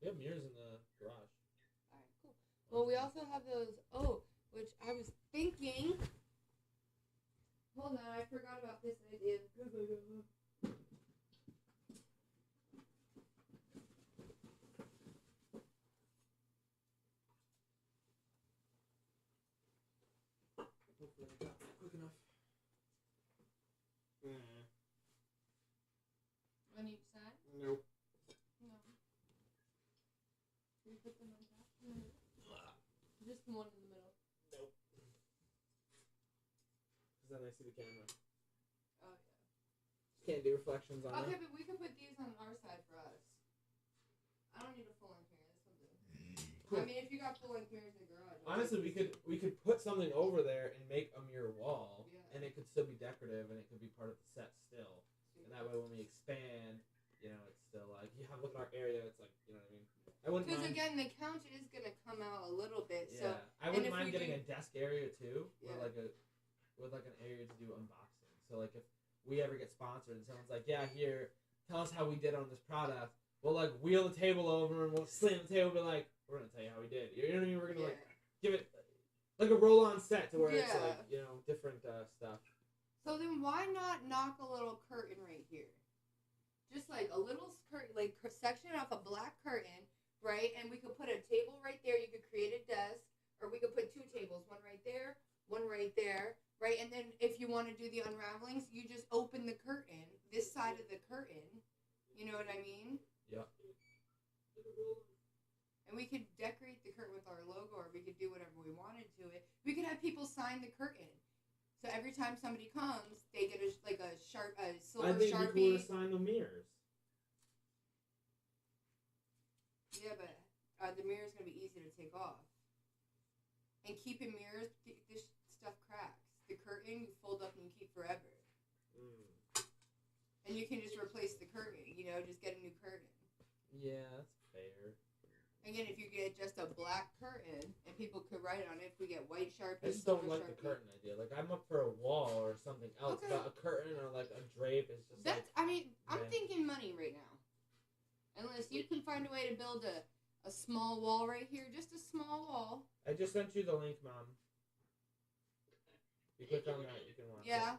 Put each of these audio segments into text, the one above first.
We have mirrors in the garage. All right, cool. Well, we also have those. Oh, which I was thinking. Hold on, I forgot about this idea. Hopefully I got that quick enough. On each side? Nope. No. We put them on top? Just one in the middle. Nope. Because then I see the camera. Oh, yeah. Can't do reflections on Okay, it. but we can put these on our side for us. I don't need a full length mirror. This will do. Cool. I mean, if you got full length mirrors in the garage. Honestly, we could put something over there and make a mirror wall, yeah. and it could still be decorative, and it could be part of the set still. And that way, when we expand, you know, it's still like you have a look at our area. It's like, you know what I mean. I wouldn't because mind. again, the couch is gonna come out a little bit. Yeah, So I wouldn't mind getting a desk area too, yeah. with like an area to do unboxing. So like if we ever get sponsored and someone's like, yeah, here, tell us how we did on this product. We'll like wheel the table over and we'll slam the table and be like, we're gonna tell you how we did. You know what I mean? We're gonna like give it like a roll-on set to where it's like, you know, different stuff. So then why not knock a little curtain right here? Just like a little curtain, like section off a black curtain, right? And we could put a table right there. You could create a desk, or we could put two tables, one right there, right? And then if you want to do the unravelings, you just open the curtain, this side of the curtain. You know what I mean? Yeah. And we could decorate the curtain with our logo, or we could do whatever we wanted to it. We could have people sign the curtain. So every time somebody comes, they get a silver Sharpie. I think it'd be cool to sign the mirrors. Yeah, but the mirror's gonna be easy to take off. And keep in mirrors, this stuff cracks. The curtain you fold up and you keep forever. And you can just replace the curtain. You know, just get a new curtain. Yeah, that's fair. Again, if you get just a black curtain and people could write on it, if we get white Sharpie. I just don't like the curtain idea. Like, I'm up for a wall or something else, but a curtain or like a drape is just. That's. I mean, I'm thinking money right now. Unless you can find a way to build a small wall right here, just a small wall. I just sent you the link, Mom. You click on that, you can watch. Yeah.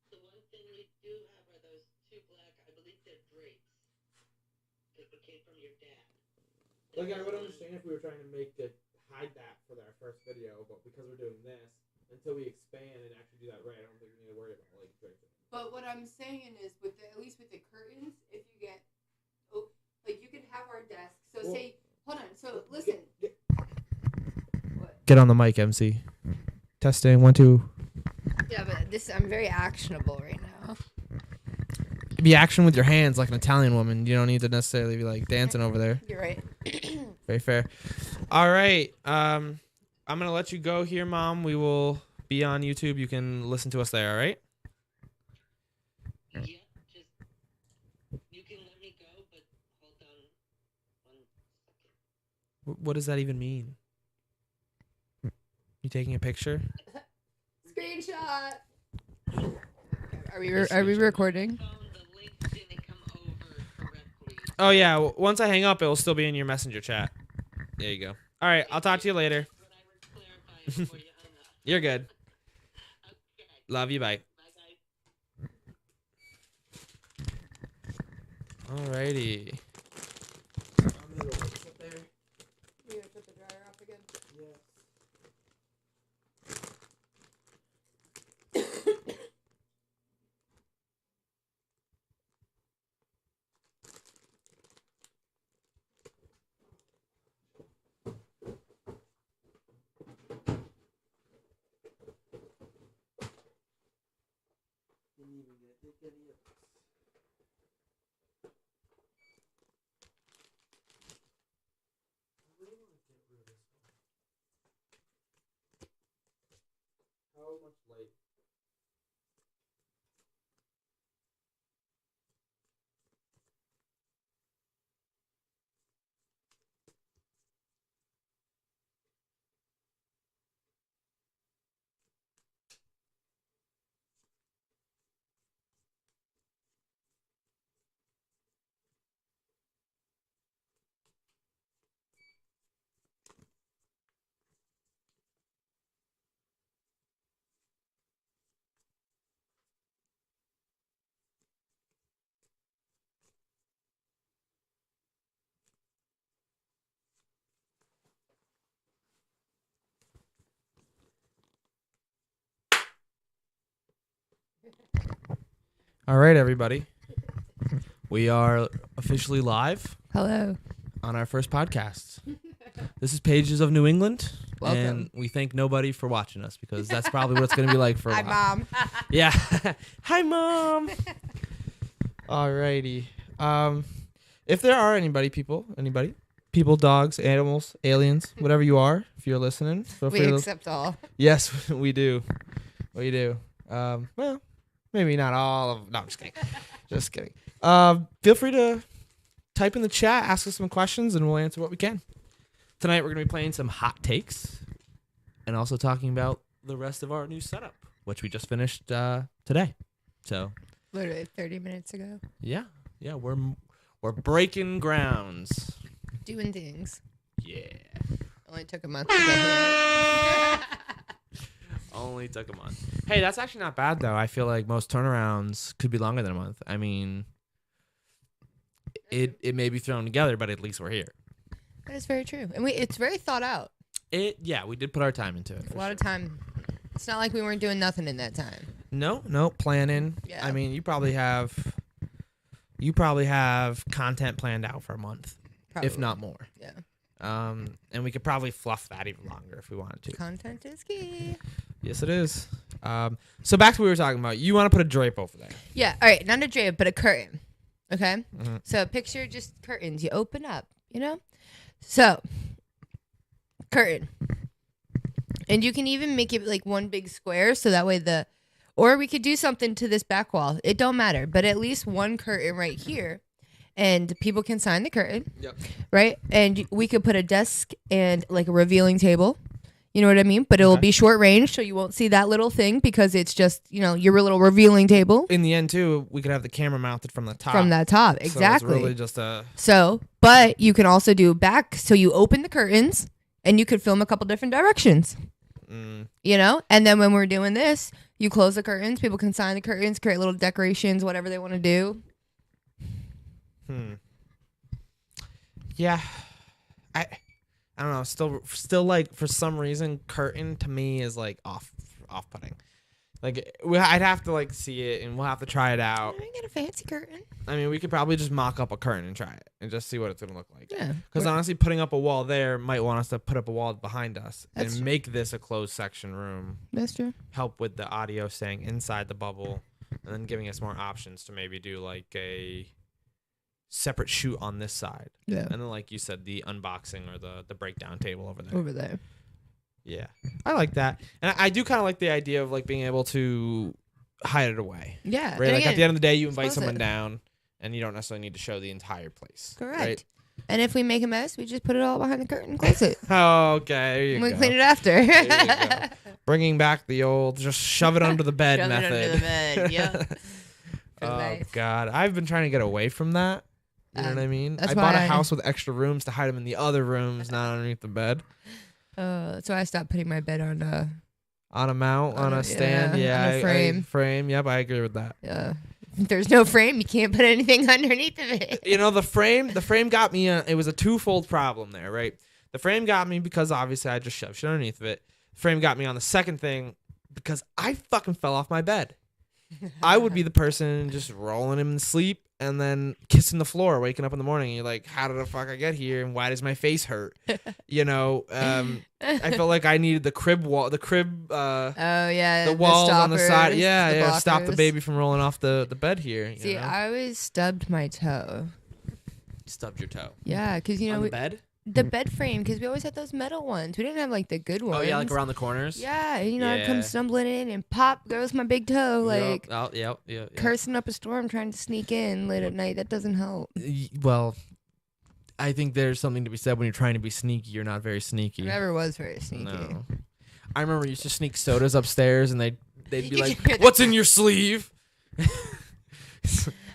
The one thing you do have are those two black. I believe they're drapes. Because it came from your dad. Like, I would understand if we were trying to hide that for our first video, but because we're doing this, until we expand and actually do that right, I don't think we need to worry about like drapes. But what I'm saying is, at least with the curtains, if you get, like you can have our desk. So say, hold on. So listen. What? Get on the mic, MC. Testing 1 2. Yeah, but I'm very actionable right now. Be action with your hands like an Italian woman. You don't need to necessarily be like dancing over there. You're right. Very fair. All right. I'm gonna let you go here, Mom. We will be on YouTube. You can listen to us there. All right. Yeah, just you can let me go, but hold on 1 second. What does that even mean? You taking a picture? Screenshot. Are we recording? The link didn't come over correctly. Oh yeah. Once I hang up, it will still be in your messenger chat. There you go. All right. I'll talk to you later. But I would clarify before you hung up. You're good. Okay. Love you. Bye. Bye, guys. Alrighty. You gonna put the dryer off again? Yes. Didn't even get any of this. I really want to get rid of this one. How much light? All right, everybody. We are officially live Hello. on our first podcast. This is Pages of New England. Welcome. And we thank nobody for watching us because that's probably what it's going to be like for a Hi, while. Mom. Yeah. Hi, Mom. Alrighty. If there are anybody, people, dogs, animals, aliens, whatever you are, if you're listening, feel free We to. accept all. Yes, we do. We do. Well, maybe not all of. No, I'm just kidding. Just kidding. Feel free to type in the chat, ask us some questions, and we'll answer what we can. Tonight we're going to be playing some hot takes, and also talking about the rest of our new setup, which we just finished today. So Literally 30 minutes ago. yeah, we're breaking grounds. Doing things. Yeah. Only took a month to get here. Only took a month. Hey, that's actually not bad though. I feel like most turnarounds could be longer than a month. I mean, it may be thrown together, but at least we're here. That is very true. And it's very thought out. We did put our time into it. A lot of time. It's not like we weren't doing nothing in that time. No, planning. Yeah. I mean, you probably have content planned out for a month, Probably. if not more. Yeah. And we could probably fluff that even longer if we wanted to. Content is key. Yes, it is. So back to what we were talking about. You want to put a drape over there. Yeah. All right. Not a drape, but a curtain. Okay. Mm-hmm. So picture just curtains. You open up, So, curtain. And you can even make it like one big square so that way or we could do something to this back wall. It don't matter, but at least one curtain right here. And people can sign the curtain. Yep. Right? And we could put a desk and like a revealing table. You know what I mean? But it will Okay. be short range, so you won't see that little thing because it's just, your little revealing table In the end, too, we could have the camera mounted from the top. from that top. So it's Exactly. really just a. So, but you can also do back. So you open the curtains and you could film a couple different directions, and then when we're doing this, you close the curtains. People can sign the curtains, create little decorations, whatever they want to do. Yeah. I don't know. Still like for some reason, curtain to me is like off-putting. Like I'd have to like see it, and we'll have to try it out. I get a fancy curtain. I mean, we could probably just mock up a curtain and try it, and just see what it's gonna look like. Yeah. Because honestly, putting up a wall there might want us to put up a wall behind us That's and true. make this a closed section room. That's true. Help with the audio staying inside the bubble, and then giving us more options to maybe do like a separate shoot on this side, Yeah. and then like you said, the unboxing or the breakdown table over there. Over there. Yeah, I like that, and I do kind of like the idea of like being able to hide it away. Yeah. Right, and like at the again, end of the day, you invite expose someone it. down, and you don't necessarily need to show the entire place. Correct. Right? And if we make a mess, we just put it all behind the curtain, close it. Oh, okay. There you We go. clean it after. There you go. Bringing back the old just shove it under the bed Shove it method. under the bed, yep. For Oh life. God, I've been trying to get away from that. You know what I mean? that's I bought a why house with extra rooms to hide them in the other rooms, not underneath the bed. That's why I stopped putting my bed on. On a mount, on a stand, yeah, on a frame. frame. Yep, I agree with that. If there's no frame, you can't put anything underneath of it. You know, the frame got me. It was a twofold problem there, right? The frame got me because obviously I just shoved shit underneath of it. The frame got me on the second thing because I fucking fell off my bed. I would be the person just rolling him to sleep and then kissing the floor, waking up in the morning. And you're like, how did the fuck I get here? And why does my face hurt? I felt like I needed the crib wall, Oh yeah, the walls on the side. stoppers, Yeah, stop the blockers. baby from rolling off the bed here. See, I always stubbed my toe. Stubbed your toe. Yeah, because On the bed? the bed frame, because we always had those metal ones. We didn't have like the good ones. Oh yeah, like around the corners. Yeah, and, I'd come Yeah. stumbling in and pop goes my big toe, like Yep. cursing up a storm trying to sneak in late at night. That doesn't help. Well, I think there's something to be said when you're trying to be sneaky. You're not very sneaky. I never was very sneaky. No. I remember you used to sneak sodas upstairs, and they'd be You like, could hear the- "What's in your sleeve?"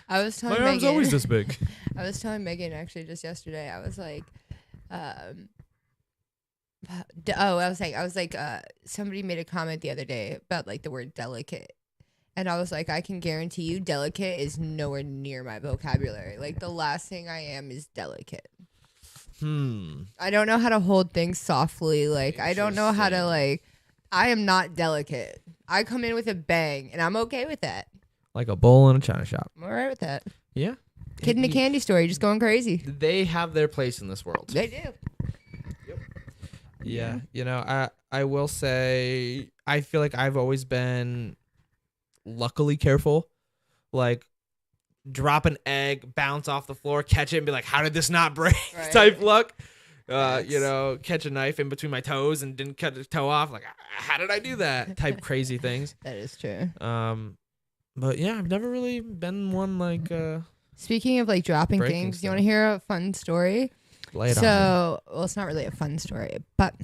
I was telling My arm's Megan. always this big. I was telling Megan actually just yesterday. I was like, somebody made a comment the other day about like the word delicate. And I was like, I can guarantee you delicate is nowhere near my vocabulary. Like the last thing I am is delicate. I don't know how to hold things softly. Like I don't know how to Interesting. like I am not delicate. I come in with a bang, and I'm okay with that. Like a bull in a china shop. I'm all right with that. Yeah. Kid in a candy store, you're just going crazy. They have their place in this world. They do. Yeah. You know, I will say I feel like I've always been luckily careful. Like drop an egg, bounce off the floor, catch it and be like, how did this not break? Right. Type luck. Yes. You know, catch a knife in between my toes and didn't cut the toe off. Like, how did I do that? Type crazy things. That is true. But yeah, I've never really been one like Speaking of like dropping breaking things, you stuff. want to hear a fun story? lay it on. So, well, it's not really a fun story, but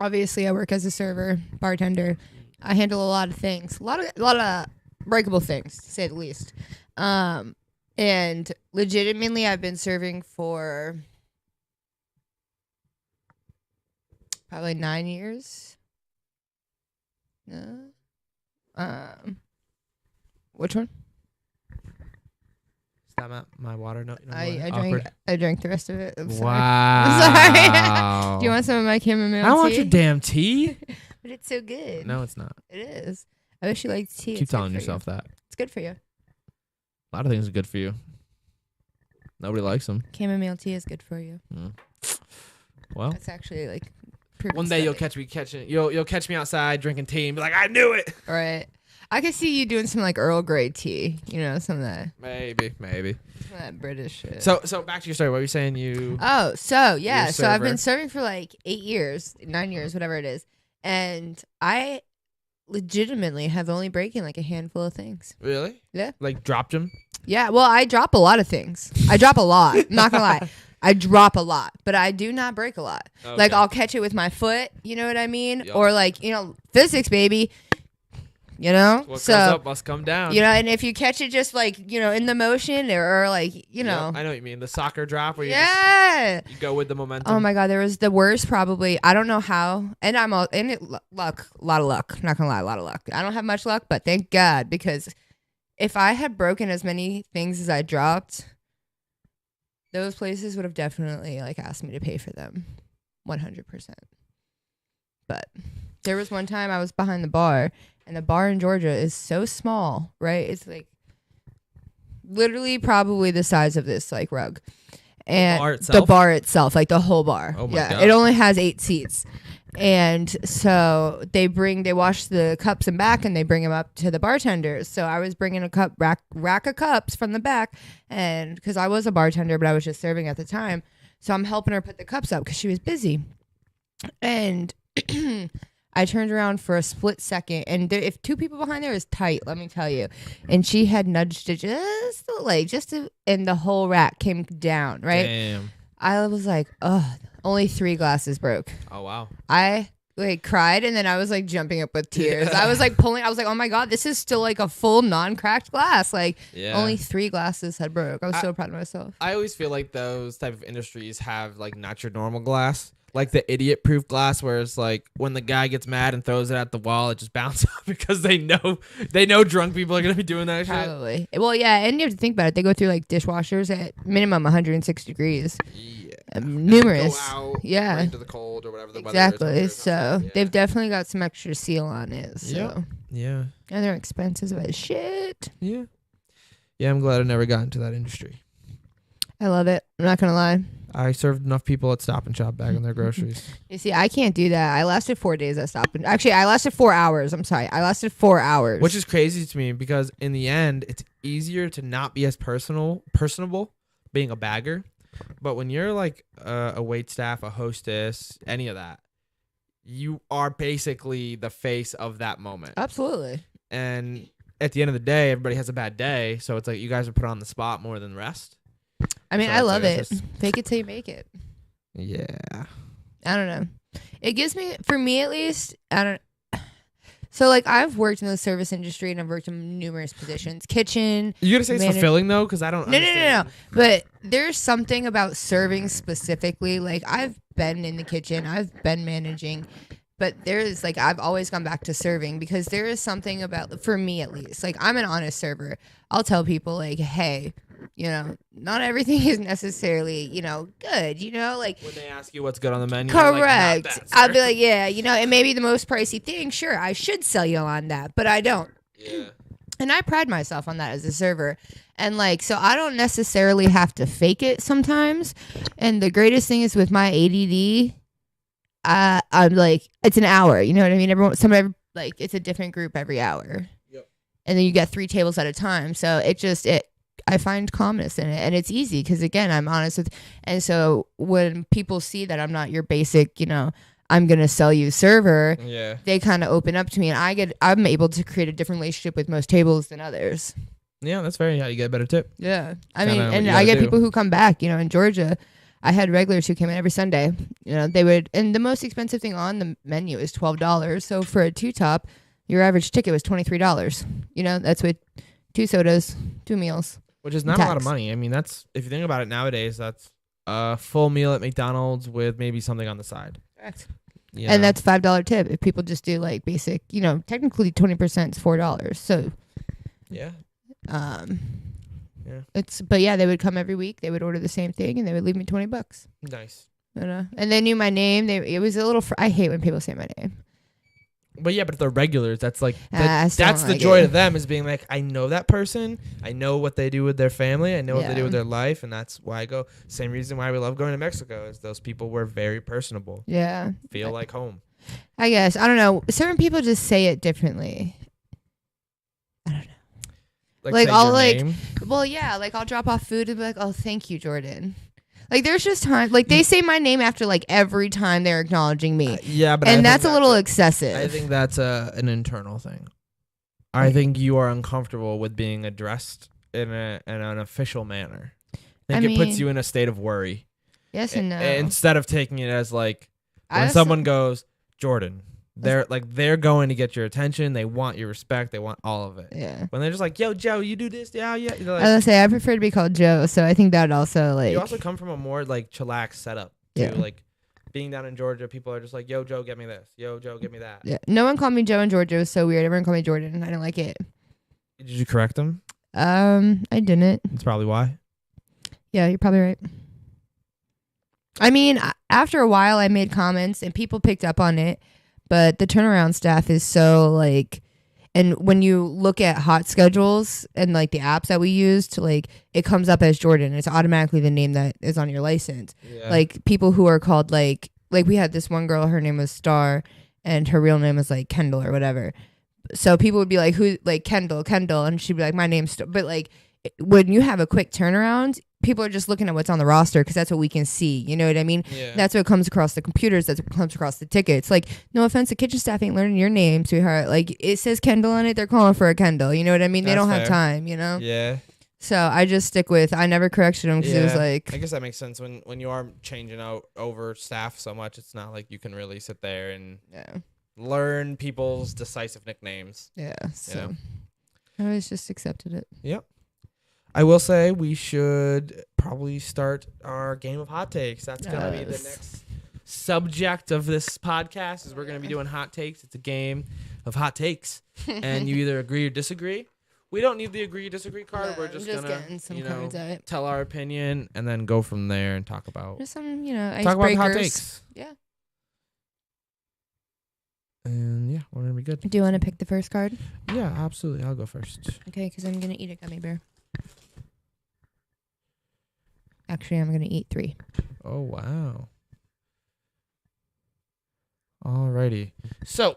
obviously I work as a server, bartender. I handle a lot of things, a lot of breakable things, to say the least. And legitimately, I've been serving for probably 9 years. Which one? Stop at my water. No, I drank the rest of it. I'm sorry. Wow. Do you want some of my chamomile I don't want tea? your damn tea. But it's so good. No, it's not. It is. I wish you liked tea. Keep It's good telling for yourself that. you. It's good for you. A lot of things are good for you. Nobody likes them. Chamomile tea is good for you. Well, That's actually like proven one day you'll study. you'll catch me outside drinking tea and be like, I knew it. Right. I could see you doing some like Earl Grey tea. You know, some of that British shit. So back to your story. What were you saying? You Oh, so yeah. You're a So I've been server. serving for like 8 years, 9 years, whatever it is. And I legitimately have only breaking like a handful of things. really? Yeah. Like dropped him? Yeah. Well, I drop a lot of things. I drop a lot. I'm not going to lie. I drop a lot, but I do not break a lot. Like Okay. I'll catch it with my foot. You know what I mean? Yup. Or like, physics, baby. You know? What So, comes up must come down. and if you catch it just like, in the motion or like, Yep, I know what you mean. The soccer drop where yeah. you go with the momentum. Oh my God, there was the worst probably. I don't know how, and I'm all in it. Luck, a lot of luck. Not gonna lie, a lot of luck. I don't have much luck, but thank God, because if I had broken as many things as I dropped, those places would have definitely like asked me to pay for them, 100%. But there was one time I was behind the bar, and the bar in Georgia is so small, right? It's like literally probably the size of this like rug. And bar the itself? bar itself, like the whole bar. Oh my yeah, God. it only has 8 seats. And so they wash the cups in back and they bring them up to the bartenders. So I was bringing a rack of cups from the back, and because I was a bartender, but I was just serving at the time. So I'm helping her put the cups up because she was busy. And I turned around for a split second, and if 2 people behind there is tight, let me tell you. And she had nudged it and the whole rack came down, right? Damn. I was like, oh, only 3 glasses broke. Oh wow. I like cried, and then I was like jumping up with tears. I was like pulling. I was like, oh my God, this is still like a full non-cracked glass. Like Yeah. only 3 glasses had broke. I was so proud of myself. I always feel like those type of industries have like not your normal glass. Like the idiot proof glass where it's like when the guy gets mad and throws it at the wall, it just bounces off because they know drunk people are gonna be doing that shit. Probably. Well, yeah, and you have to think about it. They go through like dishwashers at minimum 106 degrees. Yeah. Numerous. Go out Yeah. right into the cold or whatever the weather is Exactly. over there. So Yeah. they've definitely got some extra seal on it. So Yep. Yeah. and they're expensive as shit. Yeah. Yeah, I'm glad I never got into that industry. I love it. I'm not gonna lie. I served enough people at Stop and Shop bagging their groceries. You see, I can't do that. I lasted 4 days at Stop and actually I lasted 4 hours. I'm sorry. I lasted 4 hours. Which is crazy to me because in the end, it's easier to not be as personable being a bagger. But when you're like a wait staff, a hostess, any of that, you are basically the face of that moment. absolutely. And at the end of the day, everybody has a bad day. So it's like you guys are put on the spot more than the rest. I mean, So I it's love like it. it's just- Fake it till you make it. Yeah. I don't know. It gives me, for me at least, I don't. So like I've worked in the service industry and I've worked in numerous positions, kitchen. You gotta say it's Manage- fulfilling though, because I don't. No. understand. But there's something about serving specifically. Like I've been in the kitchen, I've been managing, but there's like I've always gone back to serving because there is something about, for me at least, like I'm an honest server. I'll tell people like, hey, you know, not everything is necessarily, you know, good, you know, like When they ask you what's good on the menu, you're like, correct. "Not that, I'll sir." be like, yeah, you know, it may be the most pricey thing. Sure, I should sell you on that, but I don't. Yeah. And I pride myself on that as a server. And like, so I don't necessarily have to fake it sometimes. And the greatest thing is with my ADD, I'm like, it's an hour. You know what I mean? Like, it's a different group every hour. Yep. And then you get 3 tables at a time. So I find calmness in it. And it's easy because, again, I'm honest with. And so when people see that I'm not your basic, you know, I'm going to sell you server, Yeah. they kind of open up to me. And I'm able to create a different relationship with most tables than others. Yeah, that's very how you get a better tip. Yeah. I Kinda mean, what and you I gotta get do. people who come back, you know, in Georgia. I had regulars who came in every Sunday. You know, they would, and the most expensive thing on the menu is $12. So for a 2-top, your average ticket was $23. You know, that's with 2 sodas, 2 meals. Which is not a lot of Tax. money. I mean, that's if you think about it nowadays, that's a full meal at McDonald's with maybe something on the side. Correct. You And know? that's $5 tip if people just do like basic, you know, technically 20% is $4. So, yeah. Yeah. but yeah, they would come every week. They would order the same thing and they would leave me $20. Nice. You know, and they knew my name. It was a little. I hate when people say my name. But yeah, but if they're regulars, that's like I still that's don't the like joy it. to them is being like, I know that person, I know what they do with their family, I know what they do Yeah. with their life, and that's why I go. Same reason why we love going to Mexico is those people were very personable, Yeah, feel like home. I guess I don't know. Certain people just say it differently. Like, say I'll, your like, name. Well, yeah, like I'll drop off food and be like, "Oh, thank you, Jordan." Like there's just time. Like they say my name after like every time they're acknowledging me, Yeah, but I and think that's a little excessive. I think that's an internal thing. I think you are uncomfortable with being addressed in an official manner. I think I it puts mean- you in a state of worry. Yes and no. Instead of taking it as like I when also- someone goes, Jordan, they're going to get your attention. They want your respect. They want all of it. Yeah. When they're just like, yo, Joe, you do this, yeah. You're I was like, gonna say I prefer to be called Joe, so I think that also like you also come from a more like chillax setup. Too. Yeah. Like being down in Georgia, people are just like, yo, Joe, get me this. Yo, Joe, get me that. yeah. No one called me Joe in Georgia. It was so weird. Everyone called me Jordan. I didn't like it. Did you correct them? I didn't. That's probably why. Yeah, you're probably right. I mean, after a while, I made comments and people picked up on it, but the turnaround staff is so like, and when you look at hot schedules and like the apps that we use to like, it comes up as Jordan. It's automatically the name that is on your license. Yeah. Like people who are called like we had this one girl, her name was Star, and her real name was like Kendall or whatever. So people would be like, who, like Kendall, and she'd be like, my name's Star. But like when you have a quick turnaround, people are just looking at what's on the roster because that's what we can see. You know what I mean? Yeah. That's what comes across the computers. That's what comes across the tickets. Like, no offense, the kitchen staff ain't learning your name, sweetheart. Like, it says Kendall on it. They're calling for a Kendall. You know what I mean? They That's don't have fair. time, you know? Yeah. So I just stick with, I never corrected them because it was Yeah. like, I guess that makes sense when you are changing out over staff so much. It's not like you can really sit there and yeah. learn people's decisive nicknames. Yeah. So know? I always just accepted it. Yep. I will say we should probably start our game of hot takes. That's gonna be the Yes. next subject of this podcast. Is we're gonna be doing hot takes. It's a game of hot takes, and you either agree or disagree. We don't need the agree or disagree card. No, We're I'm just, just gonna getting some you know, cards out. tell our opinion and then go from there and talk about Just some, you know, talk about hot icebreakers. takes. Yeah. And yeah, we're gonna be good. Do you want to pick the first card? Yeah, absolutely. I'll go first. Okay, because I'm going to eat a gummy bear. Actually, I'm going to eat 3. Oh wow. Alrighty. So,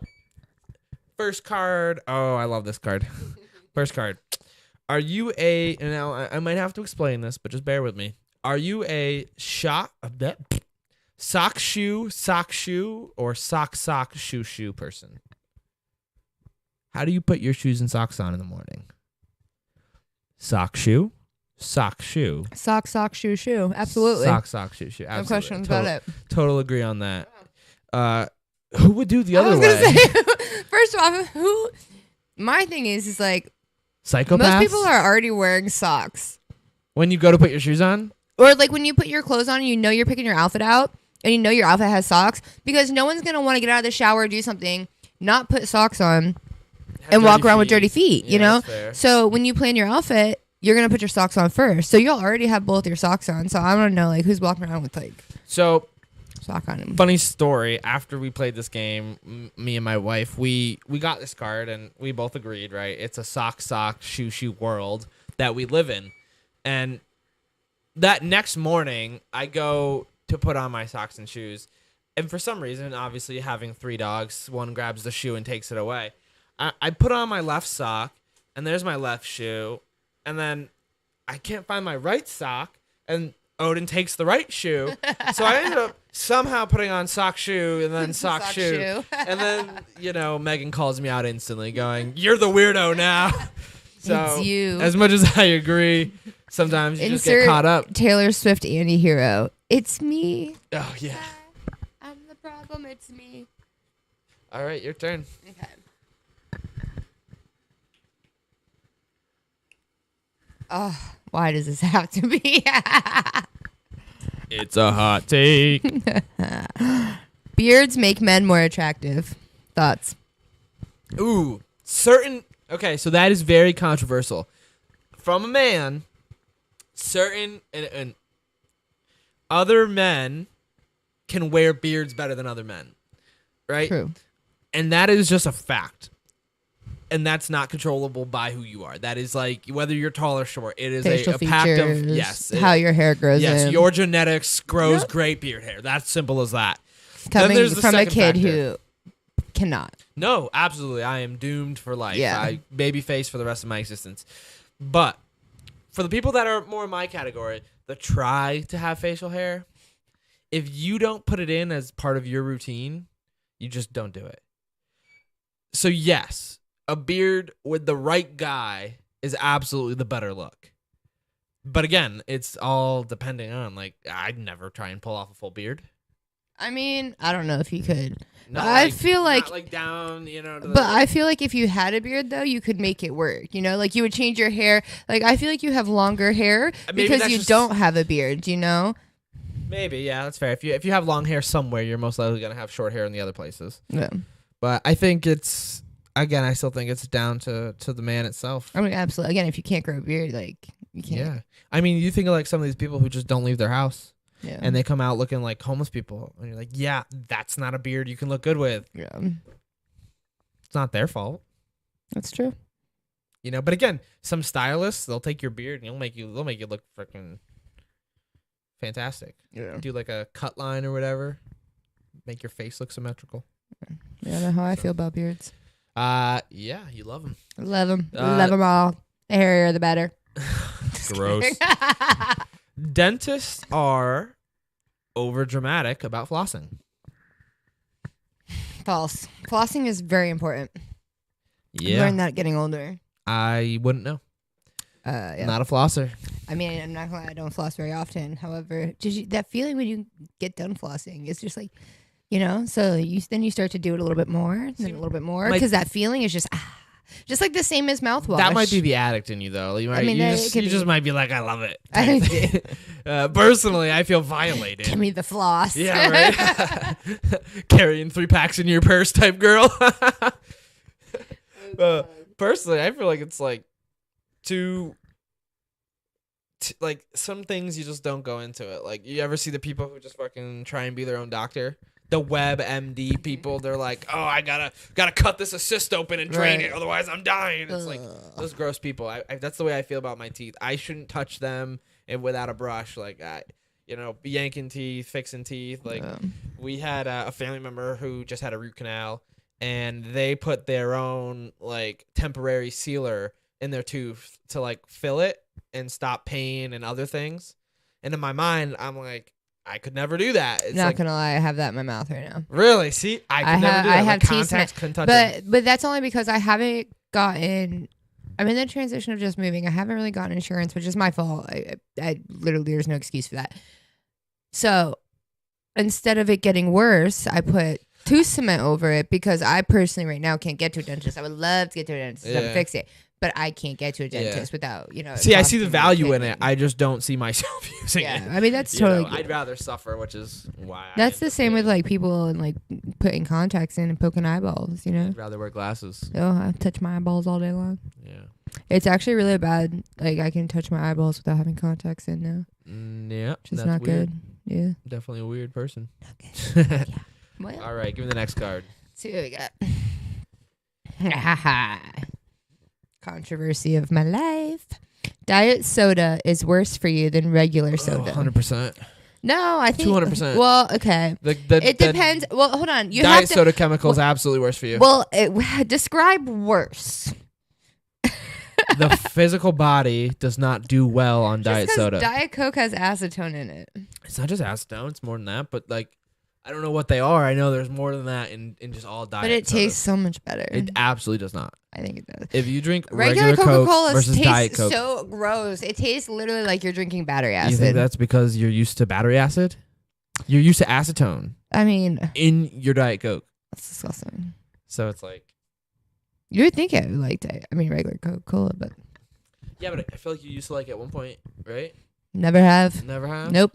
first card. Oh, I love this card. First card. Are you a? Now I might have to explain this, but just bear with me. Are you a sock shoe, or sock shoe person? How do you put your shoes and socks on in the morning? Sock shoe. Sock, shoe. Absolutely. Sock shoe. No Absolutely. questions about it. Total agree on that. Who would do the other I was way? gonna say, first off, my thing is like, Psychopaths? most people are already wearing socks. When you go to put your shoes on? Or like when you put your clothes on and you know you're picking your outfit out and you know your outfit has socks, because no one's going to want to get out of the shower, do something, not put socks on, and walk around with dirty feet, you know? That's fair. So when you plan your outfit, you're gonna put your socks on first. So you'll already have both your socks on. So I don't know like who's walking around with like So sock on him. funny story. After we played this game, me and my wife, we got this card and we both agreed. Right, it's a sock shoe world that we live in, and that next morning I go to put on my socks and shoes, and for some reason, obviously having 3 dogs, one grabs the shoe and takes it away. I put on my left sock, and there's my left shoe, and then I can't find my right sock, and Odin takes the right shoe. So I ended up somehow putting on sock shoe and then sock shoe. And then, Megan calls me out instantly going, "You're the weirdo now." So It's you. as much as I agree, sometimes you just get Insert caught up. Taylor Swift anti-hero. It's me. Oh, yeah. I'm the problem. It's me. All right, your turn. Okay. Oh, why does this have to be? It's a hot take. Beards make men more attractive. Thoughts? Ooh, okay, so that is very controversial. From a man, certain and other men can wear beards better than other men, right? True. And that is just a fact. And that's not controllable by who you are. That is like whether you're tall or short. It is Facial a pact of features, yes. how your hair grows. Yes, in. your genetics grows great beard hair. That's simple as that. Coming there's the from a second kid factor. who cannot. No, absolutely. I am doomed for life. Yeah. I baby face for the rest of my existence. But for the people that are more in my category, that try to have facial hair, if you don't put it in as part of your routine, you just don't do it. So yes, a beard with the right guy is absolutely the better look. But again, it's all depending on, like, I'd never try and pull off a full beard. I mean, I don't know if you could. Not I feel like, not like down, to the, but I feel like if you had a beard though, you could make it work. Like you would change your hair. Like I feel like you have longer hair Maybe because that's you just- don't have a beard. Maybe, yeah, that's fair. If you have long hair somewhere, you're most likely gonna have short hair in the other places. Yeah. But I think I still think it's down to the man itself. I mean, absolutely. Again, if you can't grow a beard, like you can't. Yeah, I mean, you think of like some of these people who just don't leave their house Yeah. and they come out looking like homeless people, and you're like, yeah, that's not a beard you can look good with. Yeah. It's not their fault, That's true. But again, some stylists, they'll take your beard and they'll make you look freaking fantastic. Yeah. Do like a cut line or whatever, make your face look symmetrical. Yeah, I know how I feel about beards. Yeah, you love them. Love them. Love them all. The hairier, the better. Gross. Dentists are over dramatic about flossing. False. Flossing is very important. Yeah, Learned that getting older. I wouldn't know. Yeah. Not a flosser. I mean, I'm not gonna lie, I don't floss very often. However, that feeling when you get done flossing is just like, so then you start to do it a little bit more, then a little bit more, because that feeling is just like the same as mouthwash. That might be the addict in you, though. You just might be like, I love it. I do. Personally, I feel violated. Give me the floss. Yeah, right. Carrying 3 packs in your purse, type girl. Personally, I feel like it's like like some things you just don't go into it. Like, you ever see the people who just fucking try and be their own doctor? The WebMD people, they're like, oh, I gotta cut this cyst open and drain it, otherwise I'm dying. It's like those gross people. I that's the way I feel about my teeth. I shouldn't touch them and without a brush. Like, yanking teeth, fixing teeth. Like, we had a family member who just had a root canal, and they put their own like temporary sealer in their tooth to like fill it and stop pain and other things. And in my mind, I'm like, I could never do that. It's Not like, gonna lie, I have that in my mouth right now. really? See, I could never do that. I have Like, teeth contacts couldn't touch them. But that's only because I haven't gotten. I'm in the transition of just moving. I haven't really gotten insurance, which is my fault. I literally, there's no excuse for that. So instead of it getting worse, I put tooth cement over it because I personally right now can't get to a dentist. I would love to get to a dentist and fix it, but I can't get to a dentist without See, I see the costing me value in it. opinion. I just don't see myself using it. I mean that's totally. Good. I'd rather suffer, which is why. That's the same with like people and like putting contacts in and poking eyeballs. I'd rather wear glasses. Oh, I touch my eyeballs all day long. Yeah. It's actually really bad. Like, I can touch my eyeballs without having contacts in now. Yeah, Which is that's not weird. good. Yeah. Definitely a weird person. Okay. Well, All right, give me the next card. let's see what we got. Controversy of my life. Diet soda is worse for you than regular soda. 100%. No, I think 200%. Well, okay. It depends. Well, hold on. You diet have to. soda chemical is absolutely worse for you. Well, describe worse. The physical body does not do well on diet Just 'cause soda. Diet Coke has acetone in it. It's not just acetone; it's more than that. But like, I don't know what they are. I know there's more than that in just all diet. But it sodas. tastes so much better. It absolutely does not. I think it does. If you drink Regular Coke Coca-Cola versus Diet tastes Coke, so gross. It tastes literally like you're drinking battery you think acid. that's because you're used to battery acid? You're used to acetone I mean, in your Diet Coke, that's disgusting. so it's like, You would think I would like regular Coca-Cola, but yeah, but I feel like you used to like it at one point, right? never have. Never have. Nope.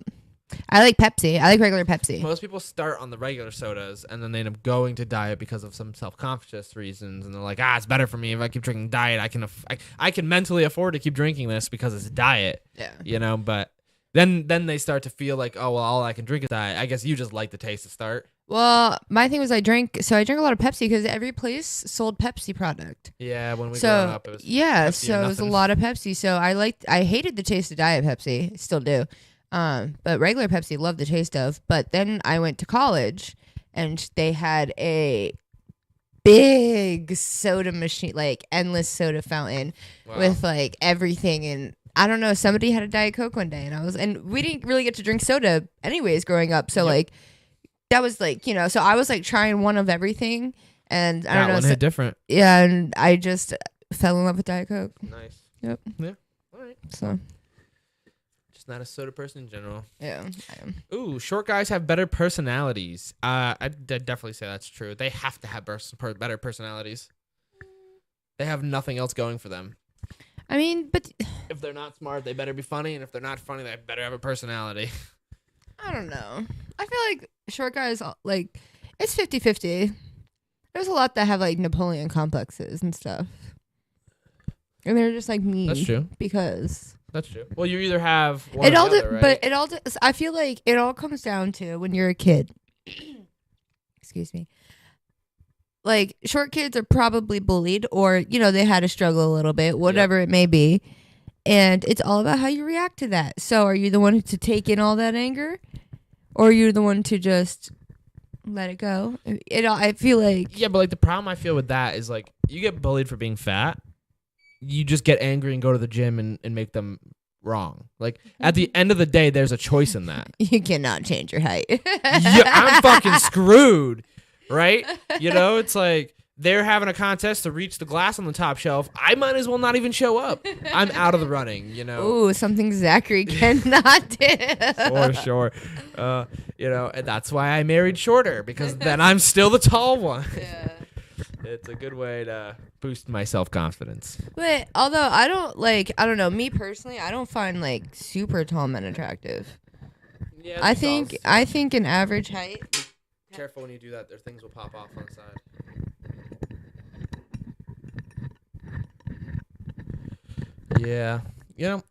I like Pepsi. I like regular Pepsi. Most people start on the regular sodas and then they end up going to diet because of some self-conscious reasons, and they're like, it's better for me if I keep drinking diet. I can mentally afford to keep drinking this because it's diet, Yeah. But then they start to feel like, oh well, all I can drink is diet. I guess you just like the taste to start. Well, my thing was I drank a lot of Pepsi because every place sold Pepsi product. Yeah, when we growing So up, it was yeah, Pepsi so or it was a nothing. lot of Pepsi. So I hated the taste of Diet Pepsi, still do. But regular Pepsi, love the taste of. But then I went to college, and they had a big soda machine, like endless soda fountain Wow. with like everything. And I don't know, somebody had a Diet Coke one day, and we didn't really get to drink soda anyways growing up. So Yep. like that was like, so I was like trying one of everything, and I that don't know. one So, hit different. yeah, and I just fell in love with Diet Coke. Nice. Yep. Yeah. All right. So Just not a soda person in general. yeah, I am. Ooh, short guys have better personalities. I'd definitely say that's true. They have to have better personalities. They have nothing else going for them. I mean, but If they're not smart, they better be funny, and if they're not funny, they better have a personality. I don't know. I feel like short guys, like, it's 50-50. There's a lot that have like Napoleon complexes and stuff, and they're just like me. That's true. Because That's true. Well, you either have one it or all, the other, right? but it all. I feel like it all comes down to when you're a kid. Excuse me. Like short kids are probably bullied, or they had to struggle a little bit, whatever it may be, and it's all about how you react to that. So, are you the one to take in all that anger, or are you the one to just let it go? I feel like Yeah, but like the problem I feel with that is like you get bullied for being fat. You just get angry and go to the gym and make them wrong. Like at the end of the day, there's a choice in that. you cannot change your height. Yeah, I'm fucking screwed, right? It's like they're having a contest to reach the glass on the top shelf. I might as well not even show up. I'm out of the running, Ooh, something Zachary cannot do. For sure. And that's why I married shorter, because then I'm still the tall one. Yeah. It's a good way to boost my self-confidence. But although I don't know, me personally, I don't find like super tall men attractive. Yeah, I think an average height. Careful when you do that. Their things will pop off on the side. Yeah.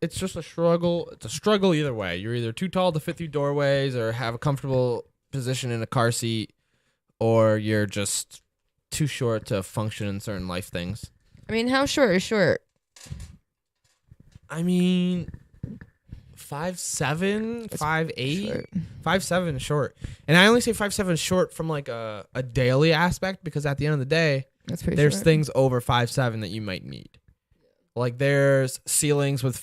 It's just a struggle. It's a struggle either way. You're either too tall to fit through doorways or have a comfortable position in a car seat, or you're just too short to function in certain life things. I mean, how short is short? I mean, 5'7", 5'8", Short. 5'7" is short. And I only say 5'7" short from like a daily aspect, because at the end of the day, That's pretty there's short. things over 5'7" that you might need. Like there's ceilings with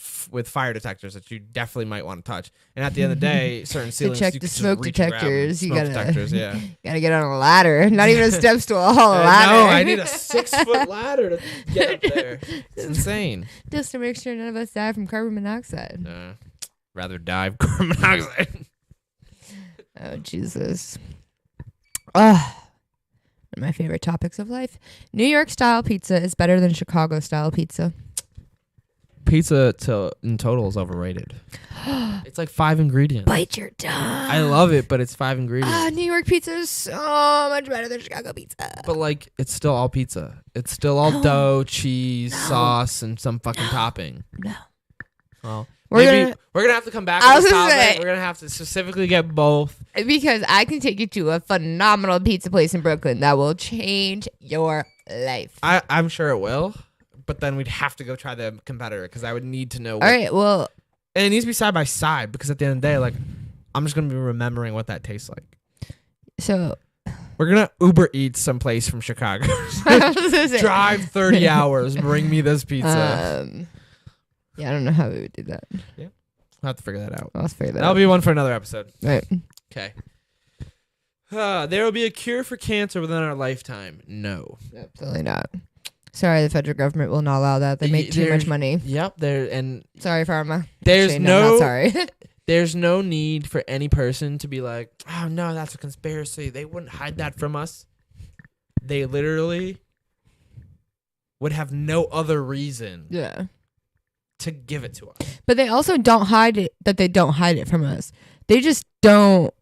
fire detectors that you definitely might want to touch. And at the end of the day, certain ceilings check you the can just smoke reach and grab them. detectors, you Smoke gotta- detectors, yeah. Gotta get on a ladder. Not even a step stool, a whole ladder. No, I need a 6-foot ladder to get up there. It's insane. Just to make sure none of us die from carbon monoxide. Rather die of carbon monoxide. Oh, Jesus. One of my favorite topics of life. New York style pizza is better than Chicago style pizza. Pizza in total is overrated. It's like 5 ingredients. Bite your tongue. I love it, but it's 5 ingredients. New York pizza is so much better than Chicago pizza. But like, it's still all pizza. It's still all No. dough, cheese, No. sauce, and some fucking topping. No. Well, We're maybe we're gonna have to come back I to this was gonna topic. say- We're gonna have to specifically get both. Because I can take you to a phenomenal pizza place in Brooklyn that will change your life. I'm sure it will, but then we'd have to go try the competitor because I would need to know. All right, well, And it needs to be side by side because at the end of the day, like, I'm just gonna be remembering what that tastes like. so We're gonna Uber Eats someplace from Chicago. I was gonna say- Drive 30 hours, bring me this pizza. Yeah, I don't know how we would do that. I'll have to figure that out. I'll figure that That'll out. be one for another episode. Right. Okay. There will be a cure for cancer within our lifetime. No. Absolutely not. Sorry, the federal government will not allow that. They make too There's- much money. Yep. Sorry, pharma. There's Actually, no, no not sorry. there's no need for any person to be like, oh no, that's a conspiracy. They wouldn't hide that from us. They literally would have no other reason Yeah. to give it to us. But they also don't hide it, that they don't hide it from us. They just don't.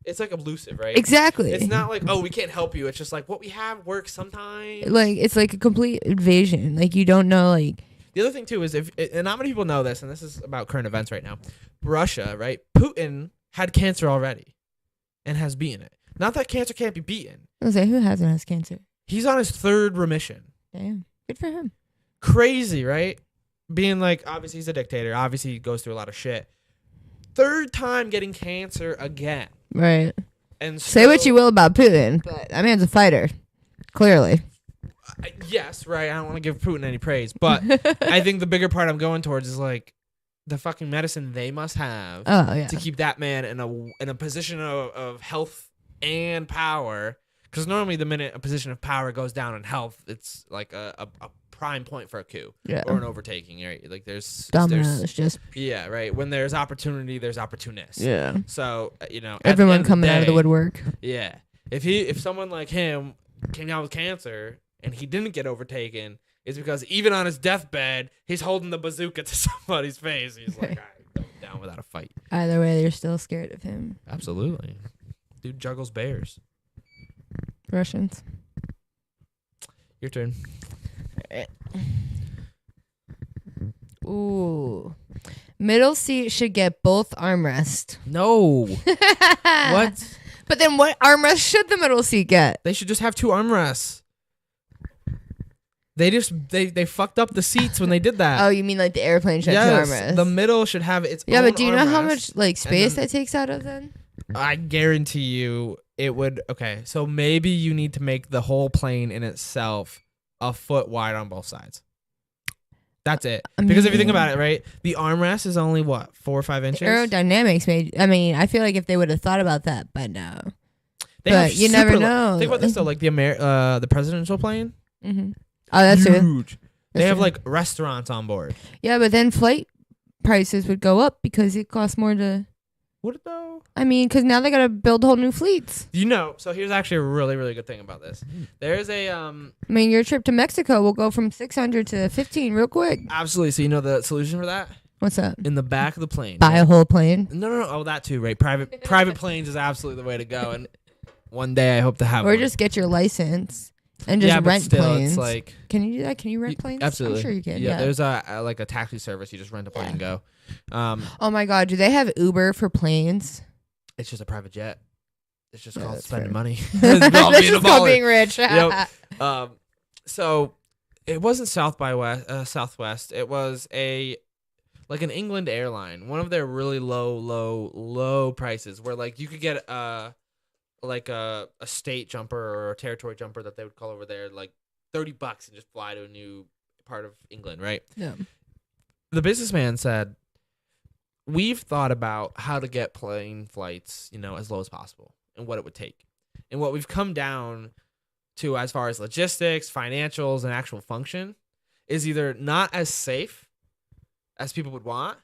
It's like elusive, right? Exactly. It's not like, oh, we can't help you. It's just like what we have works sometimes. Like, it's like a complete invasion. Like, you don't know, like, The other thing too is and not many people know this, and this is about current events right now. Russia, right? Putin had cancer already, and has beaten it. Not that cancer can't be beaten. I was like, who hasn't has cancer? He's on his 3rd remission. Damn. Good for him. Crazy, right? Being like, obviously he's a dictator. Obviously he goes through a lot of shit. 3rd time getting cancer again, Right. and Say what still- you will about Putin, but that man's a fighter. Clearly. Yes, right. I don't want to give Putin any praise, but I think the bigger part I'm going towards is like the fucking medicine they must have Oh, yeah. to keep that man in a position of health and power. Because normally the minute a position of power goes down in health, it's like a prime point for a coup Yeah. or an overtaking. Right? Like there's Dominoes, just, yeah, right. When there's opportunity, there's opportunists. yeah. So at the Everyone end coming out of the day, woodwork. Yeah. If someone like him came down with cancer and he didn't get overtaken, it's because even on his deathbed, he's holding the bazooka to somebody's face. He's like, I'm down without a fight. Either way, they're still scared of him. Absolutely. Dude juggles bears. Russians. Your turn. Ooh. Middle seat should get both armrests. No. What? But then what armrest should the middle seat get? They should just have 2 armrests. They fucked up the seats when they did that. Oh, you mean like the airplane should have yes, two armrests? the middle should have its yeah, own but do you know how armrest. much like space then- that takes out of then? I guarantee you it would. Okay, so maybe you need to make the whole plane in itself a foot wide on both sides. That's it. Because if you think about it, right, the armrest is only what 4 or 5 inches. Aerodynamics made. I mean, I feel like if they would have thought about that, but no. They but have you never super know. Think about this though, like the presidential plane. Mm-hmm. Oh, that's true. Huge. They That's have true. like restaurants on board. Yeah, but then flight prices would go up because it costs more to. Would it though? I mean, because now they gotta build whole new fleets. You know, so here's actually a really, really good thing about this. There's a I mean, your trip to Mexico will go from 600 to 15 real quick. absolutely. So you know the solution for that What's up? in the back of the plane. Buy a whole plane. No. Oh, that too, right? Private planes is absolutely the way to go, and one day I hope to have Or one. just get your license and just yeah, but rent still, planes. it's like Can you do that? Can you rent planes? absolutely. I'm sure you can. Yeah, Yeah. there's a like a taxi service. You just rent a plane and go. Oh my God, do they have Uber for planes? It's just a private jet. It's just Yeah, called that's spending fair. money. This It's called being a is called baller. being rich. Yep. So it wasn't Southwest. It was like an England airline. One of their really low prices, where like you could get a state jumper or a territory jumper that they would call over there, like $30 and just fly to a new part of England, right? Yeah. The businessman said, we've thought about how to get plane flights, as low as possible and what it would take. And what we've come down to as far as logistics, financials, and actual function is either not as safe as people would want,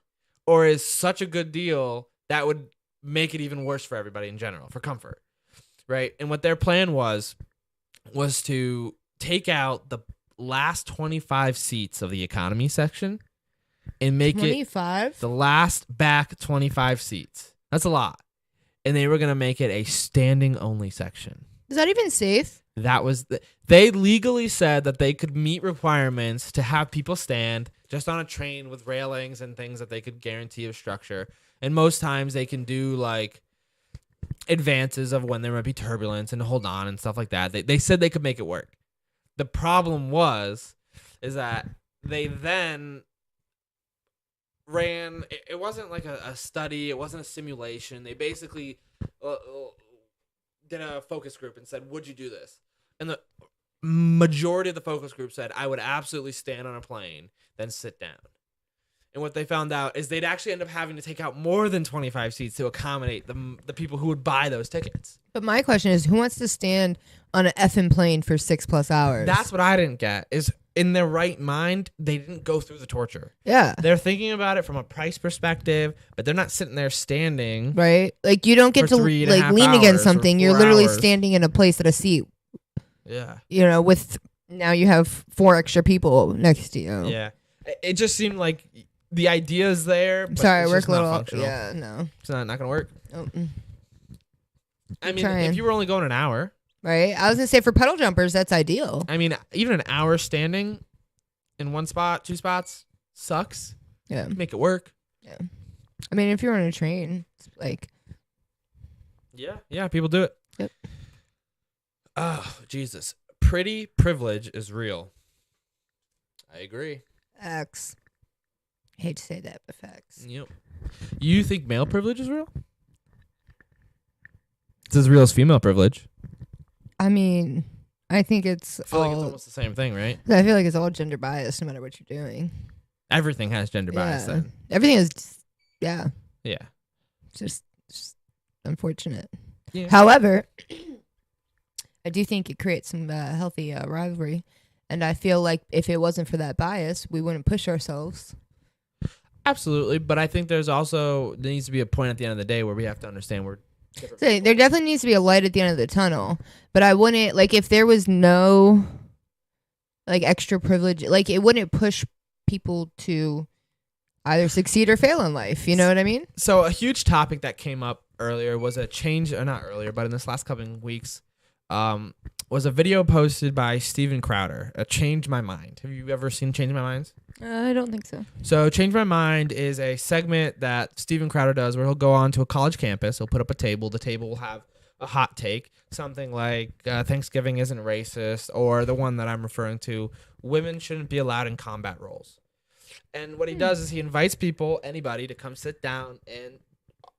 or is such a good deal that would make it even worse for everybody in general, for comfort. Right? And what their plan was to take out the last 25 seats of the economy section and make it 25? the last back 25 seats. That's a lot. And they were going to make it a standing only section. Is that even safe? That was they legally said that they could meet requirements to have people stand just on a train with railings and things that they could guarantee of structure. And most times they can do like advances of when there might be turbulence and hold on and stuff like that. They said they could make it work. The problem is that they then ran. It wasn't like a study. It wasn't a simulation. They basically did a focus group and said, would you do this? And the majority of the focus group said, I would absolutely stand on a plane, then sit down. And what they found out is they'd actually end up having to take out more than 25 seats to accommodate the people who would buy those tickets. But my question is, who wants to stand on an effing plane for 6+ hours? That's what I didn't get, is in their right mind, they didn't go through the torture. Yeah. They're thinking about it from a price perspective, but they're not sitting there standing. Right? Like, you don't get For to 3.5 like lean hours against or something. You're 4 literally hours. standing in a place at a seat. Yeah. You know, with now you have 4 extra people next to you. Yeah. It just seemed like the idea is there, but Sorry, it's work just a not little. functional. Yeah, no. It's not going to work. Oh, I mean, trying. if you were only going an hour, right? I was gonna say for pedal jumpers, that's ideal. I mean, even an hour standing in one spot, 2 spots, sucks. Yeah. Make it work. I mean, if you're on a train, it's like, Yeah, people do it. Yep. Oh, Jesus. Pretty privilege is real. I agree. X. Hate to say that, but facts. Yep. You think male privilege is real? It's as real as female privilege. I mean, I think it's I feel like it's all. almost the same thing, right? I feel like it's all gender biased, no matter what you're doing. Everything has gender bias Yeah. then. Everything is, yeah, Yeah. just unfortunate. Yeah. However, I do think it creates some healthy rivalry, and I feel like if it wasn't for that bias, we wouldn't push ourselves. Absolutely, but I think there needs to be a point at the end of the day where we have to understand we're different. So there definitely needs to be a light at the end of the tunnel, but I wouldn't like if there was no like extra privilege, like it wouldn't push people to either succeed or fail in life. You know what I mean? So a huge topic that came up earlier was a change, or not earlier, but in this last couple of weeks, was a video posted by Steven Crowder, Change My Mind. Have you ever seen Change My Minds? I don't think so. So Change My Mind is a segment that Steven Crowder does where he'll go on to a college campus. He'll put up a table. The table will have a hot take, something like Thanksgiving isn't racist, or the one that I'm referring to, women shouldn't be allowed in combat roles. And what he does is he invites people, anybody, to come sit down and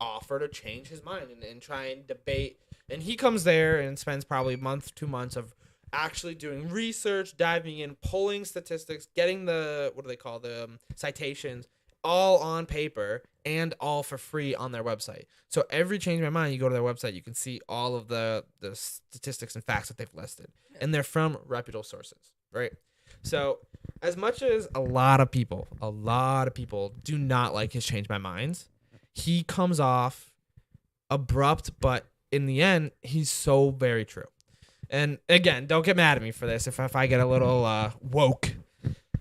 offer to change his mind and try and debate. And he comes there and spends probably a month, 2 months of actually doing research, diving in, pulling statistics, getting the, what do they call the citations, all on paper and all for free on their website. So every Change My Mind, you go to their website, you can see all of the statistics and facts that they've listed. And they're from reputable sources, right? So as much as a lot of people do not like his Change My Minds, he comes off abrupt, but in the end, he's so very true. And again, don't get mad at me for this if I get a little woke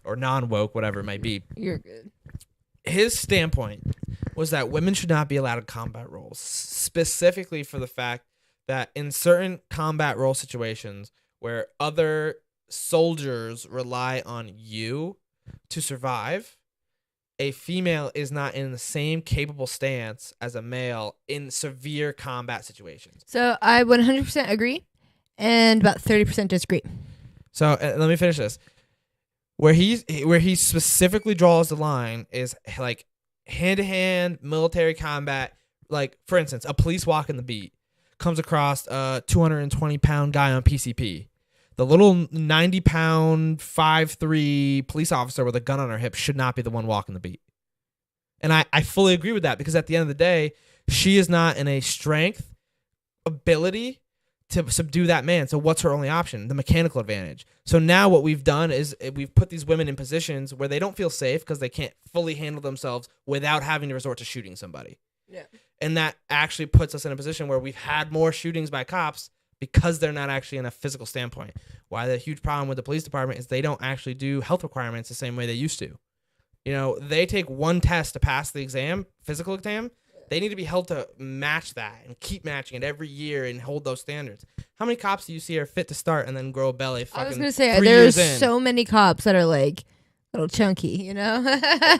or non-woke, whatever it might be. You're good. His standpoint was that women should not be allowed in combat roles, specifically for the fact that in certain combat role situations where other soldiers rely on you to survive, a female is not in the same capable stance as a male in severe combat situations. So I 100% agree, and about 30% disagree. So let me finish this. Where he specifically draws the line is like hand-to-hand military combat. Like, for instance, a police walking the beat comes across a 220-pound guy on PCP. The little 90-pound 5'3" police officer with a gun on her hip should not be the one walking the beat. And I fully agree with that, because at the end of the day, she is not in a strength ability to subdue that man. So what's her only option? The mechanical advantage. So now what we've done is we've put these women in positions where they don't feel safe because they can't fully handle themselves without having to resort to shooting somebody. Yeah. And that actually puts us in a position where we've had more shootings by cops because they're not actually in a physical standpoint. Why the huge problem with the police department is they don't actually do health requirements the same way they used to. You know, they take one test to pass the exam, physical exam. They need to be held to match that and keep matching it every year and hold those standards. How many cops do you see are fit to start and then grow a belly? I was Fucking gonna say 3 there's years in? so many cops that are like little chunky, you know.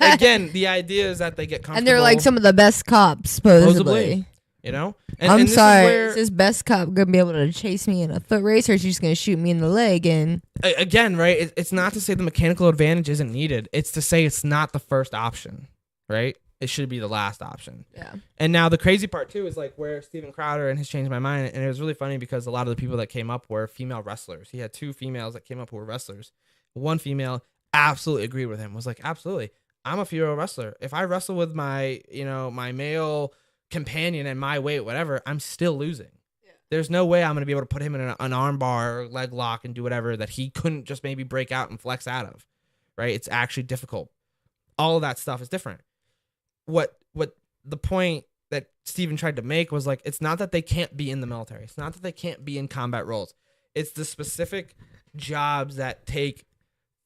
Again, the idea is that they get comfortable. and they're like some of the best cops, supposedly. You know, I'm this is sorry, where- is this best cop gonna be able to chase me in a foot race, or is she just gonna shoot me in the leg? And again, right? It's not to say the mechanical advantage isn't needed. It's to say it's not the first option, right? It should be the last option. yeah, And now the crazy part too is like where Steven Crowder and his changed my mind. And it was really funny because a lot of the people that came up were female wrestlers. He had 2 females that came up who were wrestlers. One female absolutely agreed with him. Was like, absolutely, I'm a female wrestler. If I wrestle with my, my male companion and my weight, whatever, I'm still losing. Yeah. There's no way I'm going to be able to put him in an arm bar or leg lock and do whatever that he couldn't just maybe break out and flex out of, right? It's actually difficult. All of that stuff is different. What the point that Steven tried to make was like, it's not that they can't be in the military. It's not that they can't be in combat roles. It's the specific jobs that take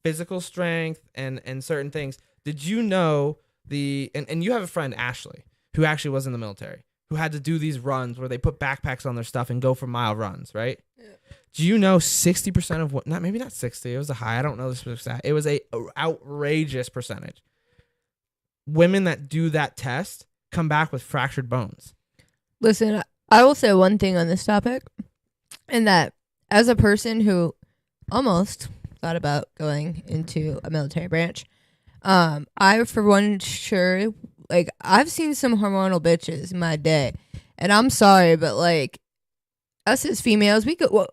physical strength and certain things. Did you know and you have a friend, Ashley, who actually was in the military, who had to do these runs where they put backpacks on their stuff and go for mile runs, right? Yeah. Do you know 60% of what, maybe not 60, it was a high, I don't know the specific stat. It was a outrageous percentage. Women that do that test come back with fractured bones. listen, I will say one thing on this topic, and that as a person who almost thought about going into a military branch, I for one sure, like, I've seen some hormonal bitches in my day, and I'm sorry, but like, us as females,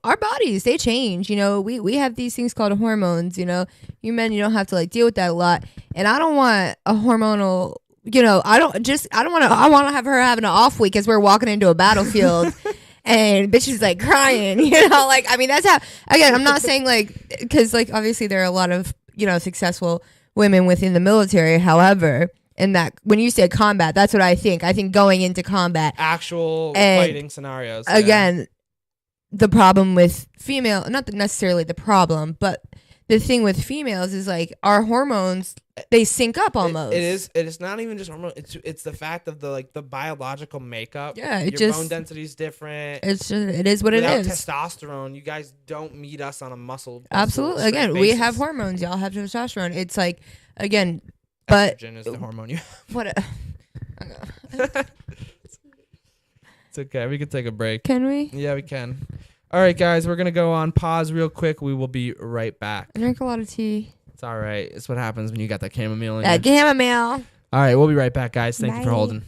our bodies, they change, we have these things called hormones, you men, you don't have to like deal with that a lot. And I don't want a hormonal, I want to have her having an off week as we're walking into a battlefield and bitch is like crying, like, I mean, that's how, again, I'm not saying like, cause like, obviously there are a lot of, successful women within the military. However, and that when you say combat, that's what I think going into combat, Actual And fighting scenarios. yeah. again, the problem with not necessarily the problem, but the thing with females is like our hormones, they sync up almost. It is not even just hormone. It's the fact of the biological makeup. Yeah, it your just- bone density is different. It is what Without it is. testosterone, you guys don't meet us on a muscle. Absolutely. strength Again, we basis. have hormones. Y'all have testosterone. It's like, again, but Estrogen is the hormone you. what? It's okay. We can take a break. Can we? Yeah, we can. All right, guys, we're gonna go on pause real quick. We will be right back. I drink a lot of tea. It's all right. It's what happens when you got that chamomile in That you. chamomile. All right, we'll be right back, guys. Thank you for Bye. holding.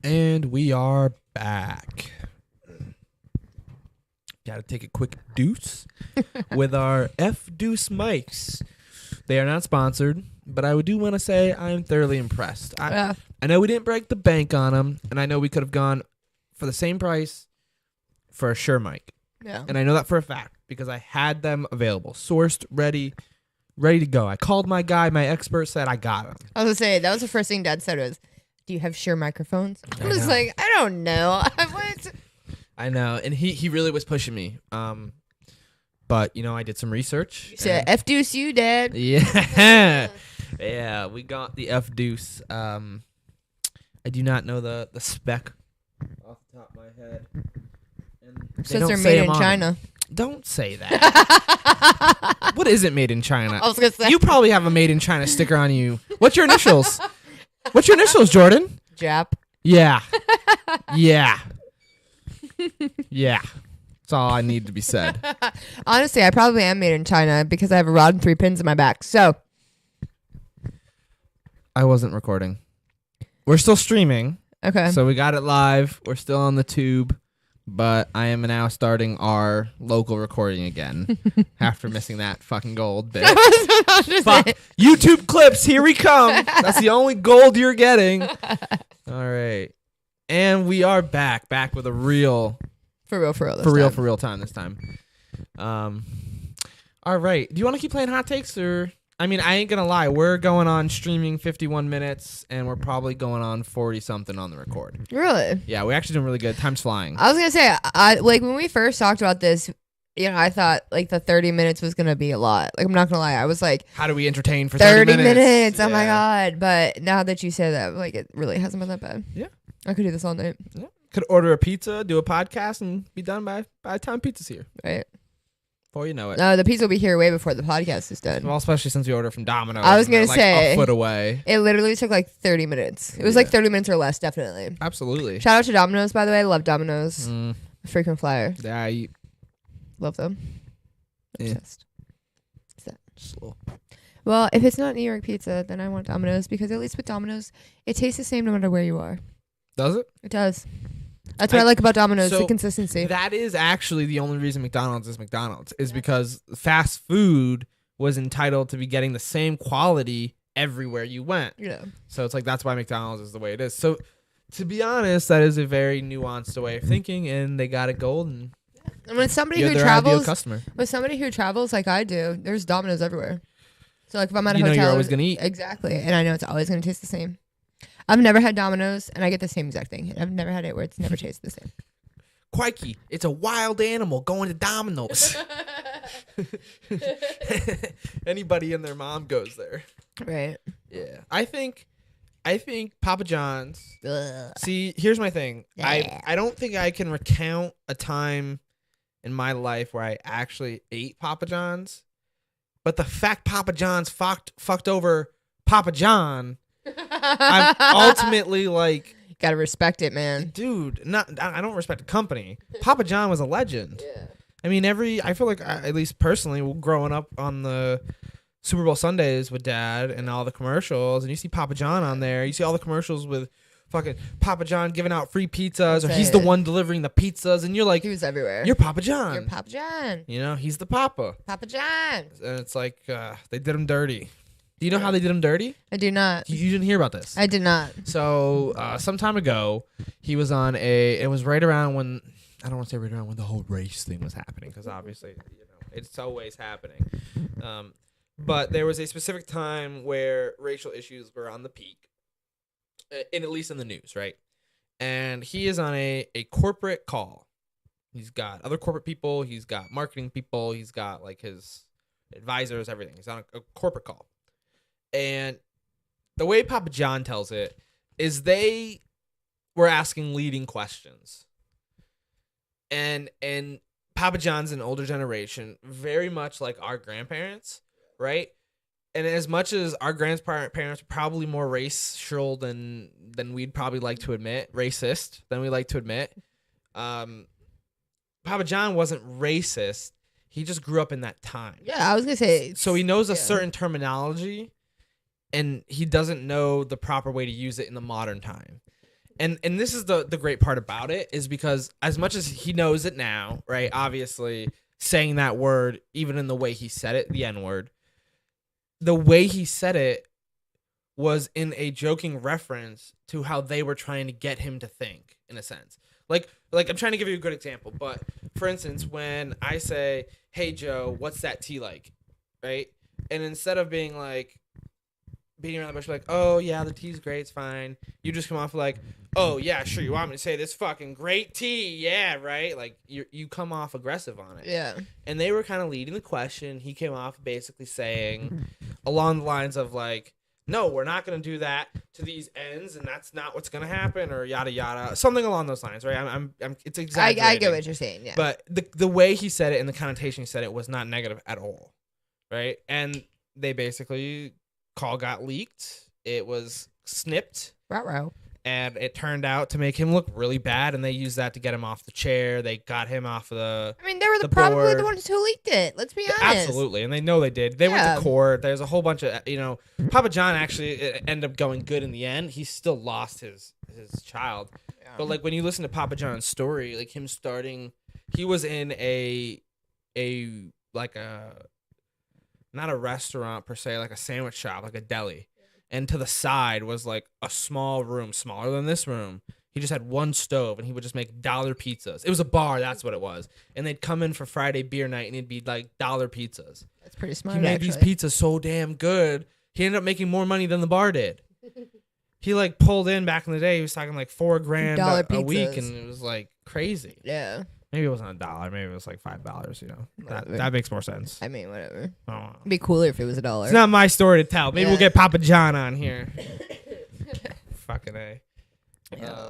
And we are back. Got to take a quick deuce with our F Deuce mics. They are not sponsored, but I do want to say I'm thoroughly impressed. I know we didn't break the bank on them, and I know we could have gone for the same price for a Shure mic. Yeah. And I know that for a fact because I had them available, sourced, ready to go. I called my guy, my expert said I got them. I was gonna say that was the first thing Dad said was, "Do you have Shure microphones?" I was know. like, "I don't know." What? I know, and he really was pushing me. But I did some research. You said F Deuce you, Dad. Yeah. Yeah, we got the F Deuce. I do not know the spec off the top of my head. And Says they're made in them on China. them. Don't say that. What is it made in China? I was gonna say You probably have a made in China sticker on you. What's your initials? What's your initials, Jordan? Jap. Yeah. Yeah. Yeah. That's all I need to be said. Honestly, I probably am made in China because I have a rod and 3 pins in my back. So I wasn't recording. We're still streaming. okay. So we got it live. We're still on the tube, but I am now starting our local recording again after missing that fucking gold bit. Fuck. YouTube clips, here we come. That's the only gold you're getting. All right. And we are back with a real For real. for real time this time. All right. Do you want to keep playing hot takes or? I mean, I ain't gonna lie. We're going on streaming 51 minutes, and we're probably going on 40 something on the record. Really? Yeah, we're actually doing really good. Time's flying. I was gonna say, I like when we first talked about this. I thought like the 30 minutes was gonna be a lot. Like I'm not gonna lie, I was like, How do we entertain for 30 minutes? minutes. Oh my Yeah. god! But now that you say that, like it really hasn't been that bad. Yeah. I could do this all night. Yeah. Could order a pizza, do a podcast, and be done by the time pizza's here. Right? Before you know it. No, the pizza will be here way before the podcast is done. Well, especially since we order from Domino's. I was and they're, gonna like, say- a foot away. It literally took like 30 minutes. It was like Yeah. 30 minutes or less, definitely. Absolutely. Shout out to Domino's, by the way. I love Domino's. Mm, Frequent flyer. yeah, I Love them. Yeah. Obsessed. just a little- Well, if it's not New York pizza, then I want Domino's because at least with Domino's, it tastes the same no matter where you are. Does it? It does. That's what I like about Domino's, the so consistency. That is actually the only reason McDonald's is McDonald's is because fast food was entitled to be getting the same quality everywhere you went. Yeah. So it's like that's why McDonald's is the way it is. So to be honest, that is a very nuanced way of thinking, and they got it gold. And And when somebody you're who their ideal travels, customer. with somebody who travels like I do, there's Domino's everywhere. So like if I'm at a You know hotel, you're always gonna eat. Exactly, and I know it's always gonna taste the same. I've never had Domino's, and I get the same exact thing. I've never had it where it's never tasted the same. Crikey, it's a wild animal going to Domino's. Anybody and their mom goes there. Right. Yeah. I think Papa John's. Ugh. See, here's my thing. Yeah. I don't think I can recount a time in my life where I actually ate Papa John's. But the fact Papa John's fucked over Papa John, I'm ultimately like, Gotta respect it, man. dude, I don't respect the company. Papa John was a legend. Yeah. I mean, I feel like, at least personally, growing up on the Super Bowl Sundays with Dad and all the commercials, and you see Papa John on there, you see all the commercials with fucking Papa John giving out free pizzas, or he's the one delivering the pizzas, and you're like, He was everywhere. you're Papa John. You're Papa John. You know, he's the Papa. Papa John. And it's like, they did him dirty. Do you know how they did him dirty? I do not. You didn't hear about this. I did not. So, some time ago, he was on it was right around when, I don't want to say right around when the whole race thing was happening, because obviously, it's always happening. But there was a specific time where racial issues were on the peak, at least in the news, right? And he is on a corporate call. He's got other corporate people, he's got marketing people, he's got like his advisors, everything. He's on a corporate call. And the way Papa John tells it is they were asking leading questions. And Papa John's an older generation, very much like our grandparents, right? And as much as our grandparents are probably more racial than we'd probably like to admit, racist than we like to admit, Papa John wasn't racist. He just grew up in that time. Yeah, I was gonna say. So he knows a yeah. certain terminology, and he doesn't know the proper way to use it in the modern time. And this is the great part about it is because as much as he knows it now, right? Obviously, saying that word, even in the way he said it, the N-word, the way he said it was in a joking reference to how they were trying to get him to think, in a sense. Like I'm trying to give you a good example, but for instance, when I say, "Hey Joe, what's that tea like?" Right? And instead of being like beating around the bush, like, "Oh yeah, the tea's great, it's fine," you just come off like, "Oh yeah, sure, you want me to say this fucking great tea, yeah, right?" Like you come off aggressive on it. Yeah. And they were kind of leading the question. He came off basically saying along the lines of like, "No, we're not going to do that to these ends, and that's not what's going to happen," or yada yada, something along those lines, right? I'm it's exaggerating. I get what you're saying. Yeah. But the way he said it and the connotation he said it was not negative at all, right? And they basically call got leaked. It was snipped, Ruh-roh. and it turned out to make him look really bad. And they used that to get him off the chair. They got him off of the. I mean, they were the probably board. the ones who leaked it. Let's be honest. Absolutely, and they know they did. They went Yeah. to court. There's a whole bunch of Papa John actually ended up going good in the end. He still lost his child, but like when you listen to Papa John's story, like him starting, he was in a not a restaurant per se, like a sandwich shop, like a deli, and to the side was like a small room, smaller than this room. He just had one stove, and he would just make dollar pizzas. It was a bar, that's what it was. And they'd come in for Friday beer night, and it'd be like dollar pizzas. That's pretty smart. He made actually. these pizzas so damn good. He ended up making more money than the bar did. He like pulled in back in the day. He was talking like $4,000 Dollar a week, pizzas. and it was like crazy. Yeah. Maybe it wasn't $1. Maybe it was like $5. Whatever. That makes more sense. I mean, whatever. I don't know. It'd be cooler if it was $1. It's not my story to tell. Maybe Yeah. we'll get Papa John on here. Fucking A. Yeah.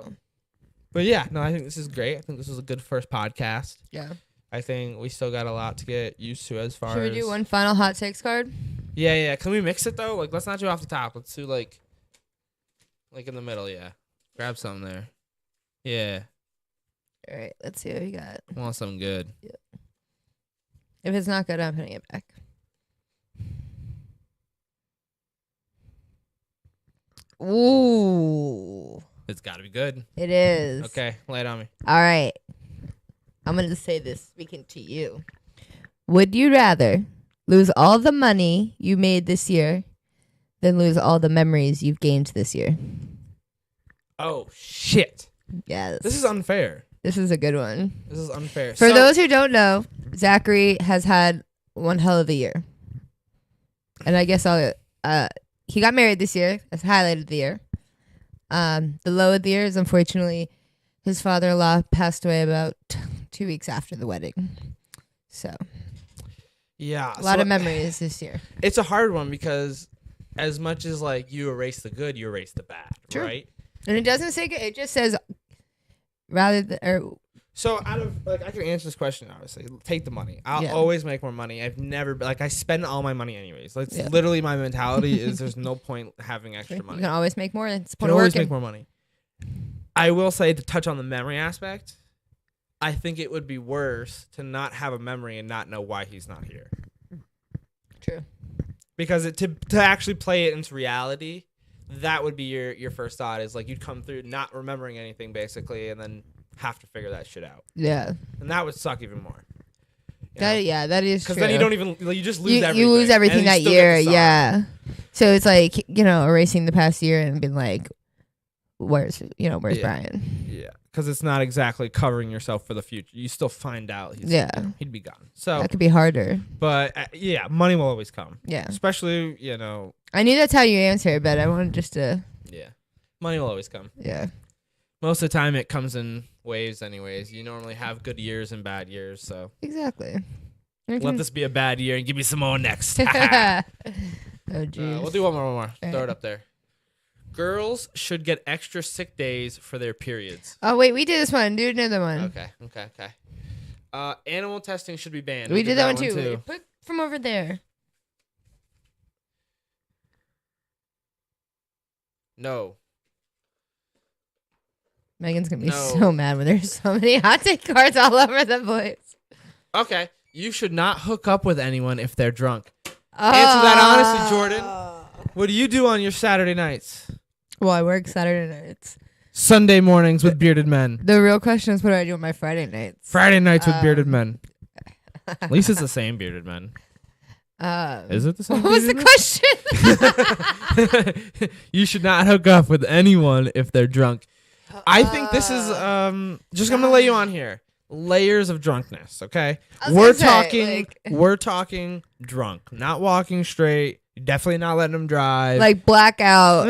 But yeah, no, I think this is great. I think this was a good first podcast. Yeah. I think we still got a lot to get used to as far Should as. we do one final hot takes card? Yeah. Can we mix it though? Like, let's not do off the top. Let's do like in the middle. Yeah. Grab something there. Yeah. All right. Let's see what we got. I want something good. If it's not good, I'm putting it back. Ooh. It's got to be good. It is. Okay, lay it on me. All right. I'm going to say this speaking to you. Would you rather lose all the money you made this year than lose all the memories you've gained this year? Oh shit! Yes. This is unfair. This is a good one. This is unfair. For So- those who don't know, Zachary has had one hell of a year. And I guess he got married this year. That's the highlight of the year. The low of the year is unfortunately his father-in-law passed away about 2 weeks after the wedding. So yeah, a lot of memories this year. It's a hard one because as much as like you erase the good, you erase the bad, True. right? And it doesn't say good. It just says rather than or So out of like I can answer this question obviously. Take the money. I'll Yeah. always make more money. I've never like I spend all my money anyways. Like Yeah. literally my mentality is there's no point having extra you money. can always make more. It's the You point can of always working. make more money. I will say to touch on the memory aspect, I think it would be worse to not have a memory and not know why he's not here. True. Because to actually play it into reality, that would be your first thought is like you'd come through not remembering anything basically and then have to figure that shit out. Yeah. And that would suck even more. That is true. Because then you don't even you just lose everything. You lose everything and you that still get year, the song. yeah. So it's like, erasing the past year and being like, where's Yeah. Brian? Yeah, because it's not exactly covering yourself for the future. You still find out Yeah. he'd be gone. So, That could be harder. but yeah, money will always come. Yeah. Especially, I knew that's how you answer, but I wanted just to, yeah, money will always come. yeah. Most of the time, it comes in waves anyways. You normally have good years and bad years, so Exactly. let this be a bad year and give me some more next. Oh, jeez. We'll do one more. Throw it Alright. up there. Girls should get extra sick days for their periods. Oh, wait, we did this one. Do another one. Okay. Animal testing should be banned. We did that one too. Put from over there. No. Megan's going to be No. so mad when there's so many hot take cards all over the place. Okay. You should not hook up with anyone if they're drunk. Answer that honestly, Jordan. What do you do on your Saturday nights? Well, I work Saturday nights. Sunday mornings with bearded men. The real question is, what do I do on my Friday nights? Friday nights with bearded men. At least it's the same bearded men. Is it the same? What was the question? You should not hook up with anyone if they're drunk. I think this is just gonna lay you on here. Layers of drunkenness, okay? I was gonna say, We're talking drunk, not walking straight. Definitely not letting them drive. like blackout.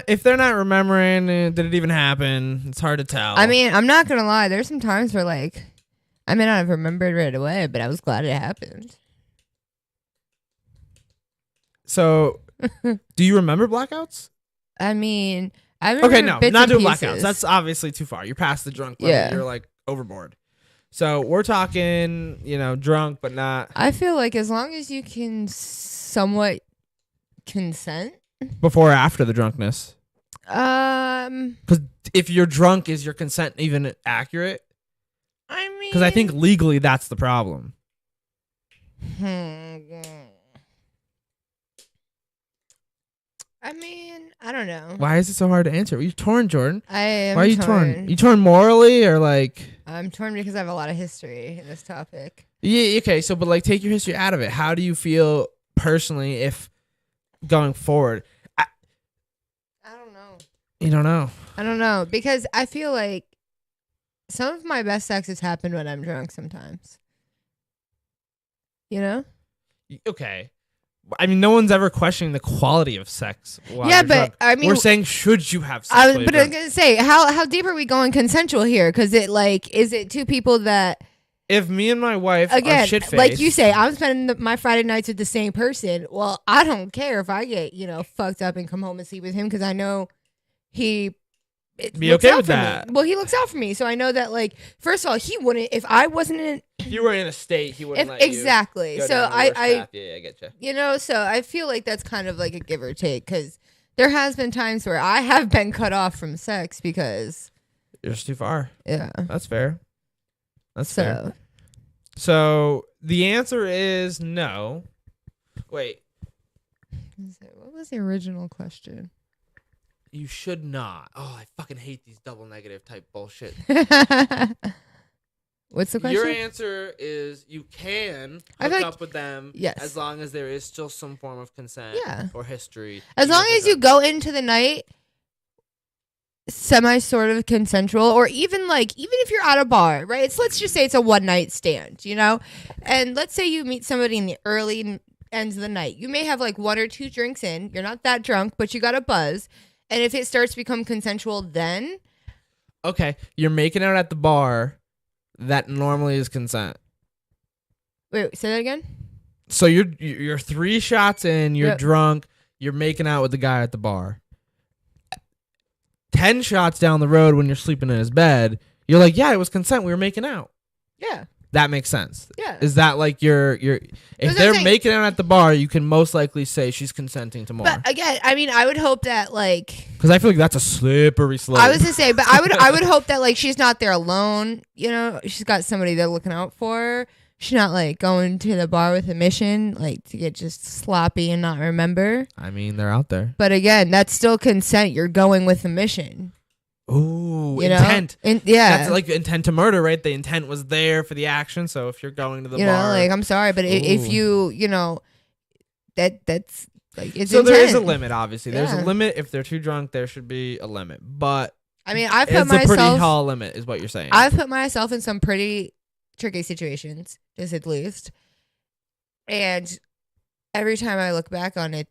If they're not remembering, did it even happen? It's hard to tell. I mean, I'm not gonna lie. There's some times where like I may not have remembered right away, but I was glad it happened. So, do you remember blackouts? I mean, I remember Okay, no, bits not and doing pieces. blackouts. That's obviously too far. You're past the drunk level. Yeah. You're like overboard. So we're talking, drunk, but not I feel like as long as you can somewhat consent. before or after the drunkenness. Um, Because if you're drunk, is your consent even accurate? I mean, Because I think legally that's the problem. I mean, I don't know. Why is it so hard to answer? Are you torn, Jordan? I am Why are you torn? You torn morally or like? I'm torn because I have a lot of history in this topic. Yeah. Okay. So, but like, take your history out of it. How do you feel personally if going forward? I don't know. You don't know. I don't know because I feel like some of my best sex has happened when I'm drunk sometimes. You know? Okay. I mean, no one's ever questioning the quality of sex. While Yeah, you're but drunk. I mean, we're saying should you have sex? I was, while but you're I was drunk? gonna say, how deep are we going consensual here? Because it like, is it two people that If me and my wife are again, shit-faced, like you say, I'm spending my Friday nights with the same person. Well, I don't care if I get fucked up and come home and sleep with him because I know he Be looks okay out with for me. that. Well, he looks out for me, so I know that like first of all, he wouldn't if I wasn't in. if you were in a state, he wouldn't If, let you exactly. go So down the worst I path. Yeah, I get you. so I feel like that's kind of like a give or take because there has been times where I have been cut off from sex because You're just too far. yeah. That's fair. That's fair. So So the answer is no. Wait, what was the original question? you should not. Oh, I fucking hate these double negative type bullshit. What's the Your question? answer is you can I hook feel like- up with them Yes. as long as there is still some form of consent Yeah. or history. As even long if as they're you go into the night semi sort of consensual, or even if you're at a bar, right? Let's just say it's a one night stand, and let's say you meet somebody in the early ends of the night. You may have like one or two drinks in. You're not that drunk, but you got a buzz. And if it starts to become consensual, then Okay, you're making out at the bar. That normally is consent. wait, say that again. So you're 3 shots in, you're Yep. drunk, you're making out with the guy at the bar. 10 shots down the road when you're sleeping in his bed, you're like, yeah, it was consent. We were making out. Yeah, That makes sense. yeah. Is that like your That's if what I'm they're saying. making out at the bar, you can most likely say she's consenting to more. But again, I mean, I would hope that like Because I feel like that's a slippery slope. I was gonna say, but I would hope that like she's not there alone. She's got somebody they're looking out for her. She's not like going to the bar with a mission, like to get just sloppy and not remember. I mean, they're out there. But again, that's still consent. You're going with a mission. Ooh, You know? intent. Yeah. That's like intent to murder, right? The intent was there for the action. So if you're going to the you bar, know, like I'm sorry, but if Ooh. that's like it's so intent. there is a limit. Obviously, there's Yeah. a limit. If they're too drunk, there should be a limit. But I mean, I've it's put a pretty myself. tall limit, is what you're saying. I've put myself in some pretty tricky situations, to say the least. And every time I look back on it,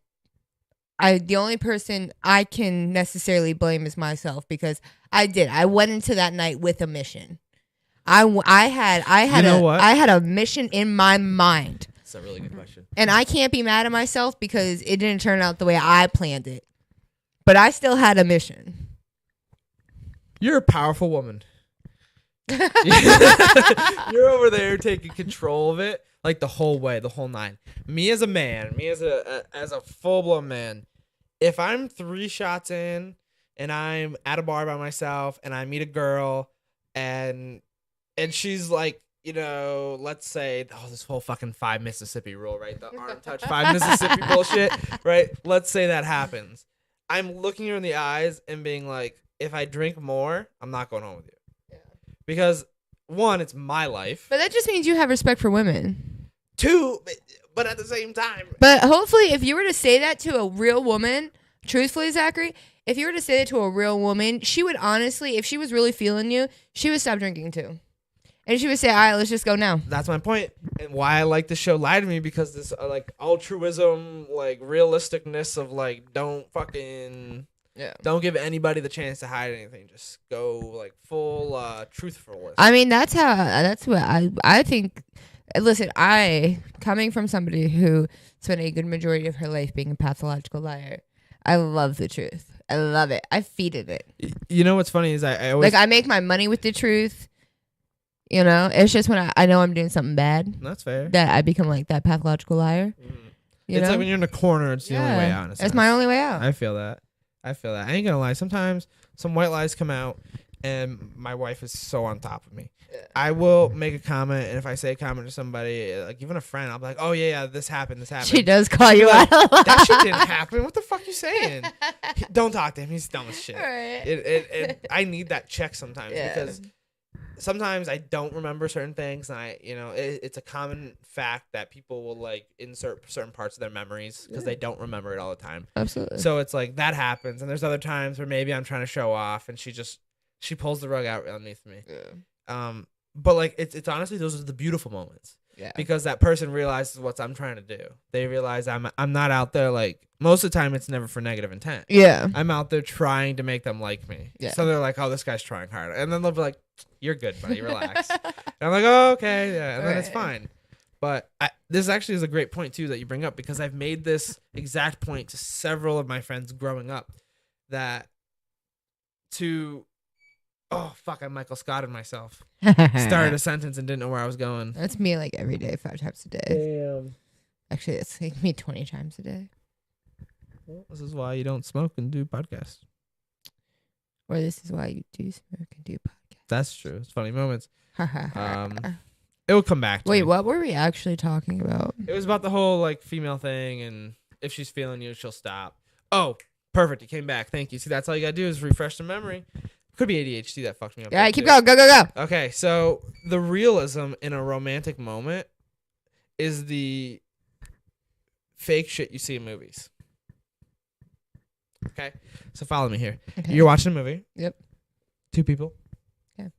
the only person I can necessarily blame is myself because I went into that night with a mission. I had You know what? I had a mission in my mind, That's a really good question. and I can't be mad at myself because it didn't turn out the way I planned it. But I still had a mission. You're a powerful woman. You're over there taking control of it, like the whole way, the whole 9. Me as a man, as a full blown man, if I'm 3 shots in and I'm at a bar by myself and I meet a girl and she's like, let's say, this whole fucking 5 Mississippi rule, right? The arm touch 5 Mississippi bullshit, right? Let's say that happens. I'm looking her in the eyes and being like, if I drink more, I'm not going home with you. Yeah. Because 1, it's my life. But that just means you have respect for women. 2, but at the same time, But hopefully, if you were to say that to a real woman, truthfully, Zachary, if you were to say that to a real woman, she would honestly, if she was really feeling you, she would stop drinking too. And she would say, all right, let's just go now. that's my point, and why I like the show Lie to Me, because this like altruism, like realisticness of like don't give anybody the chance to hide anything. Just go like full truthfulness. I mean, that's what I think. Listen, coming from somebody who spent a good majority of her life being a pathological liar, I love the truth. I love it. I feed it. You know what's funny is I always Like, I make my money with the truth. You know, it's just when I know I'm doing something bad that's fair. that I become like that pathological liar. You It's know? like when you're in a corner, it's the only way out. in a It's sense. my only way out. I feel that. I ain't gonna lie. Sometimes some white lies come out, and my wife is so on top of me. Yeah. I will make a comment, and if I say a comment to somebody, like even a friend, I'll be like, "Oh yeah, this happened. She does call you Like, out a lot. that shit didn't happen. What the fuck you saying? Don't talk to him. He's dumb as shit. Right. I need that check sometimes Yeah. because sometimes I don't remember certain things, and it's a common fact that people will like insert certain parts of their memories because they don't remember it all the time. Absolutely. So it's like that happens, and there's other times where maybe I'm trying to show off, and she pulls the rug out underneath me. Yeah. But like it's honestly those are the beautiful moments. Yeah. Because that person realizes what I'm trying to do. They realize I'm not out there like most of the time. It's never for negative intent. Yeah. I'm out there trying to make them like me. Yeah. So they're like, "Oh, this guy's trying hard," and then they'll be like, "You're good, buddy. Relax." And I'm like, "Oh, okay, yeah," and then it's Right. fine. But this actually is a great point too that you bring up because I've made this exact point to several of my friends growing up that oh fuck, I'm Michael Scott and myself. Started a sentence and didn't know where I was going. That's me like every day, 5 times a day. Damn. Actually, it's like me 20 times a day. Well, this is why you don't smoke and do podcasts. Or this is why you do smoke and do podcasts. That's true. It's funny moments. Um, It will come back to Wait, me. what were we actually talking about? It was about the whole like female thing, and if she's feeling you, she'll stop. Oh, perfect. You came back. Thank you. See, that's all you gotta do is refresh the memory. Could be ADHD that fucked me up. Yeah, there, keep too. going. Go. Okay, so the realism in a romantic moment is the fake shit you see in movies. Okay, so follow me here. Okay. You're watching a movie. Yep. 2 people. Okay.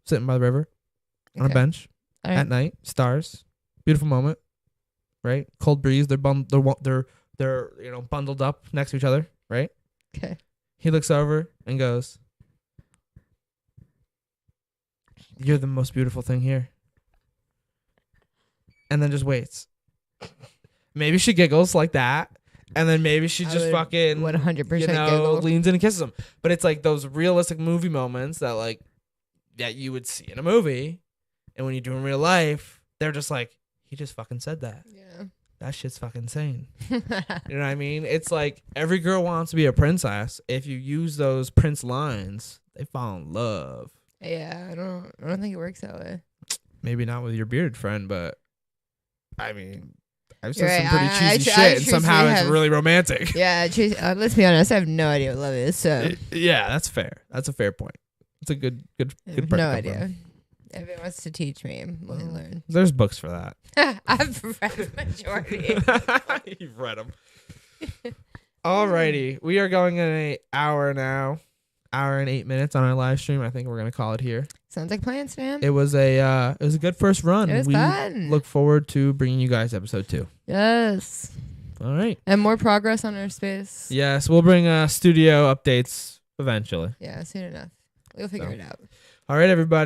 Sitting by the river on a Okay. bench All right. at night. Stars. Beautiful moment. Right. Cold breeze. They're bundled up next to each other. Right. Okay. He looks over and goes, "You're the most beautiful thing here." And then just waits. Maybe she giggles like that. And then maybe she I just would fucking 100% giggle, giggle. leans in and kisses him. But it's like those realistic movie moments that you would see in a movie. And when you do in real life, they're just like, he just fucking said that. Yeah. That shit's fucking insane. You know what I mean? It's like every girl wants to be a princess. If you use those prince lines, they fall in love. Yeah, I don't think it works that way. Maybe not with your bearded friend, but I mean, I've said You're some right. pretty I cheesy I shit, and somehow truthfully it's have- really romantic. Yeah, let's be honest. I have no idea what love is, so Yeah, that's fair. That's a fair point. It's a good I part have to no come idea. If it wants to teach me, I'm willing to learn. from. There's books for that. I've read the majority. You've read them. Alrighty, we are going in an hour now, hour and 8 minutes on our live stream. I think we're gonna call it here. Sounds like plans, fam. It was a good first run. It was we fun. look forward to bringing you guys episode 2. Yes. All right. And more progress on our space. Yes, we'll bring studio updates eventually. Yeah, soon enough. We'll figure So. it out. All right, everybody.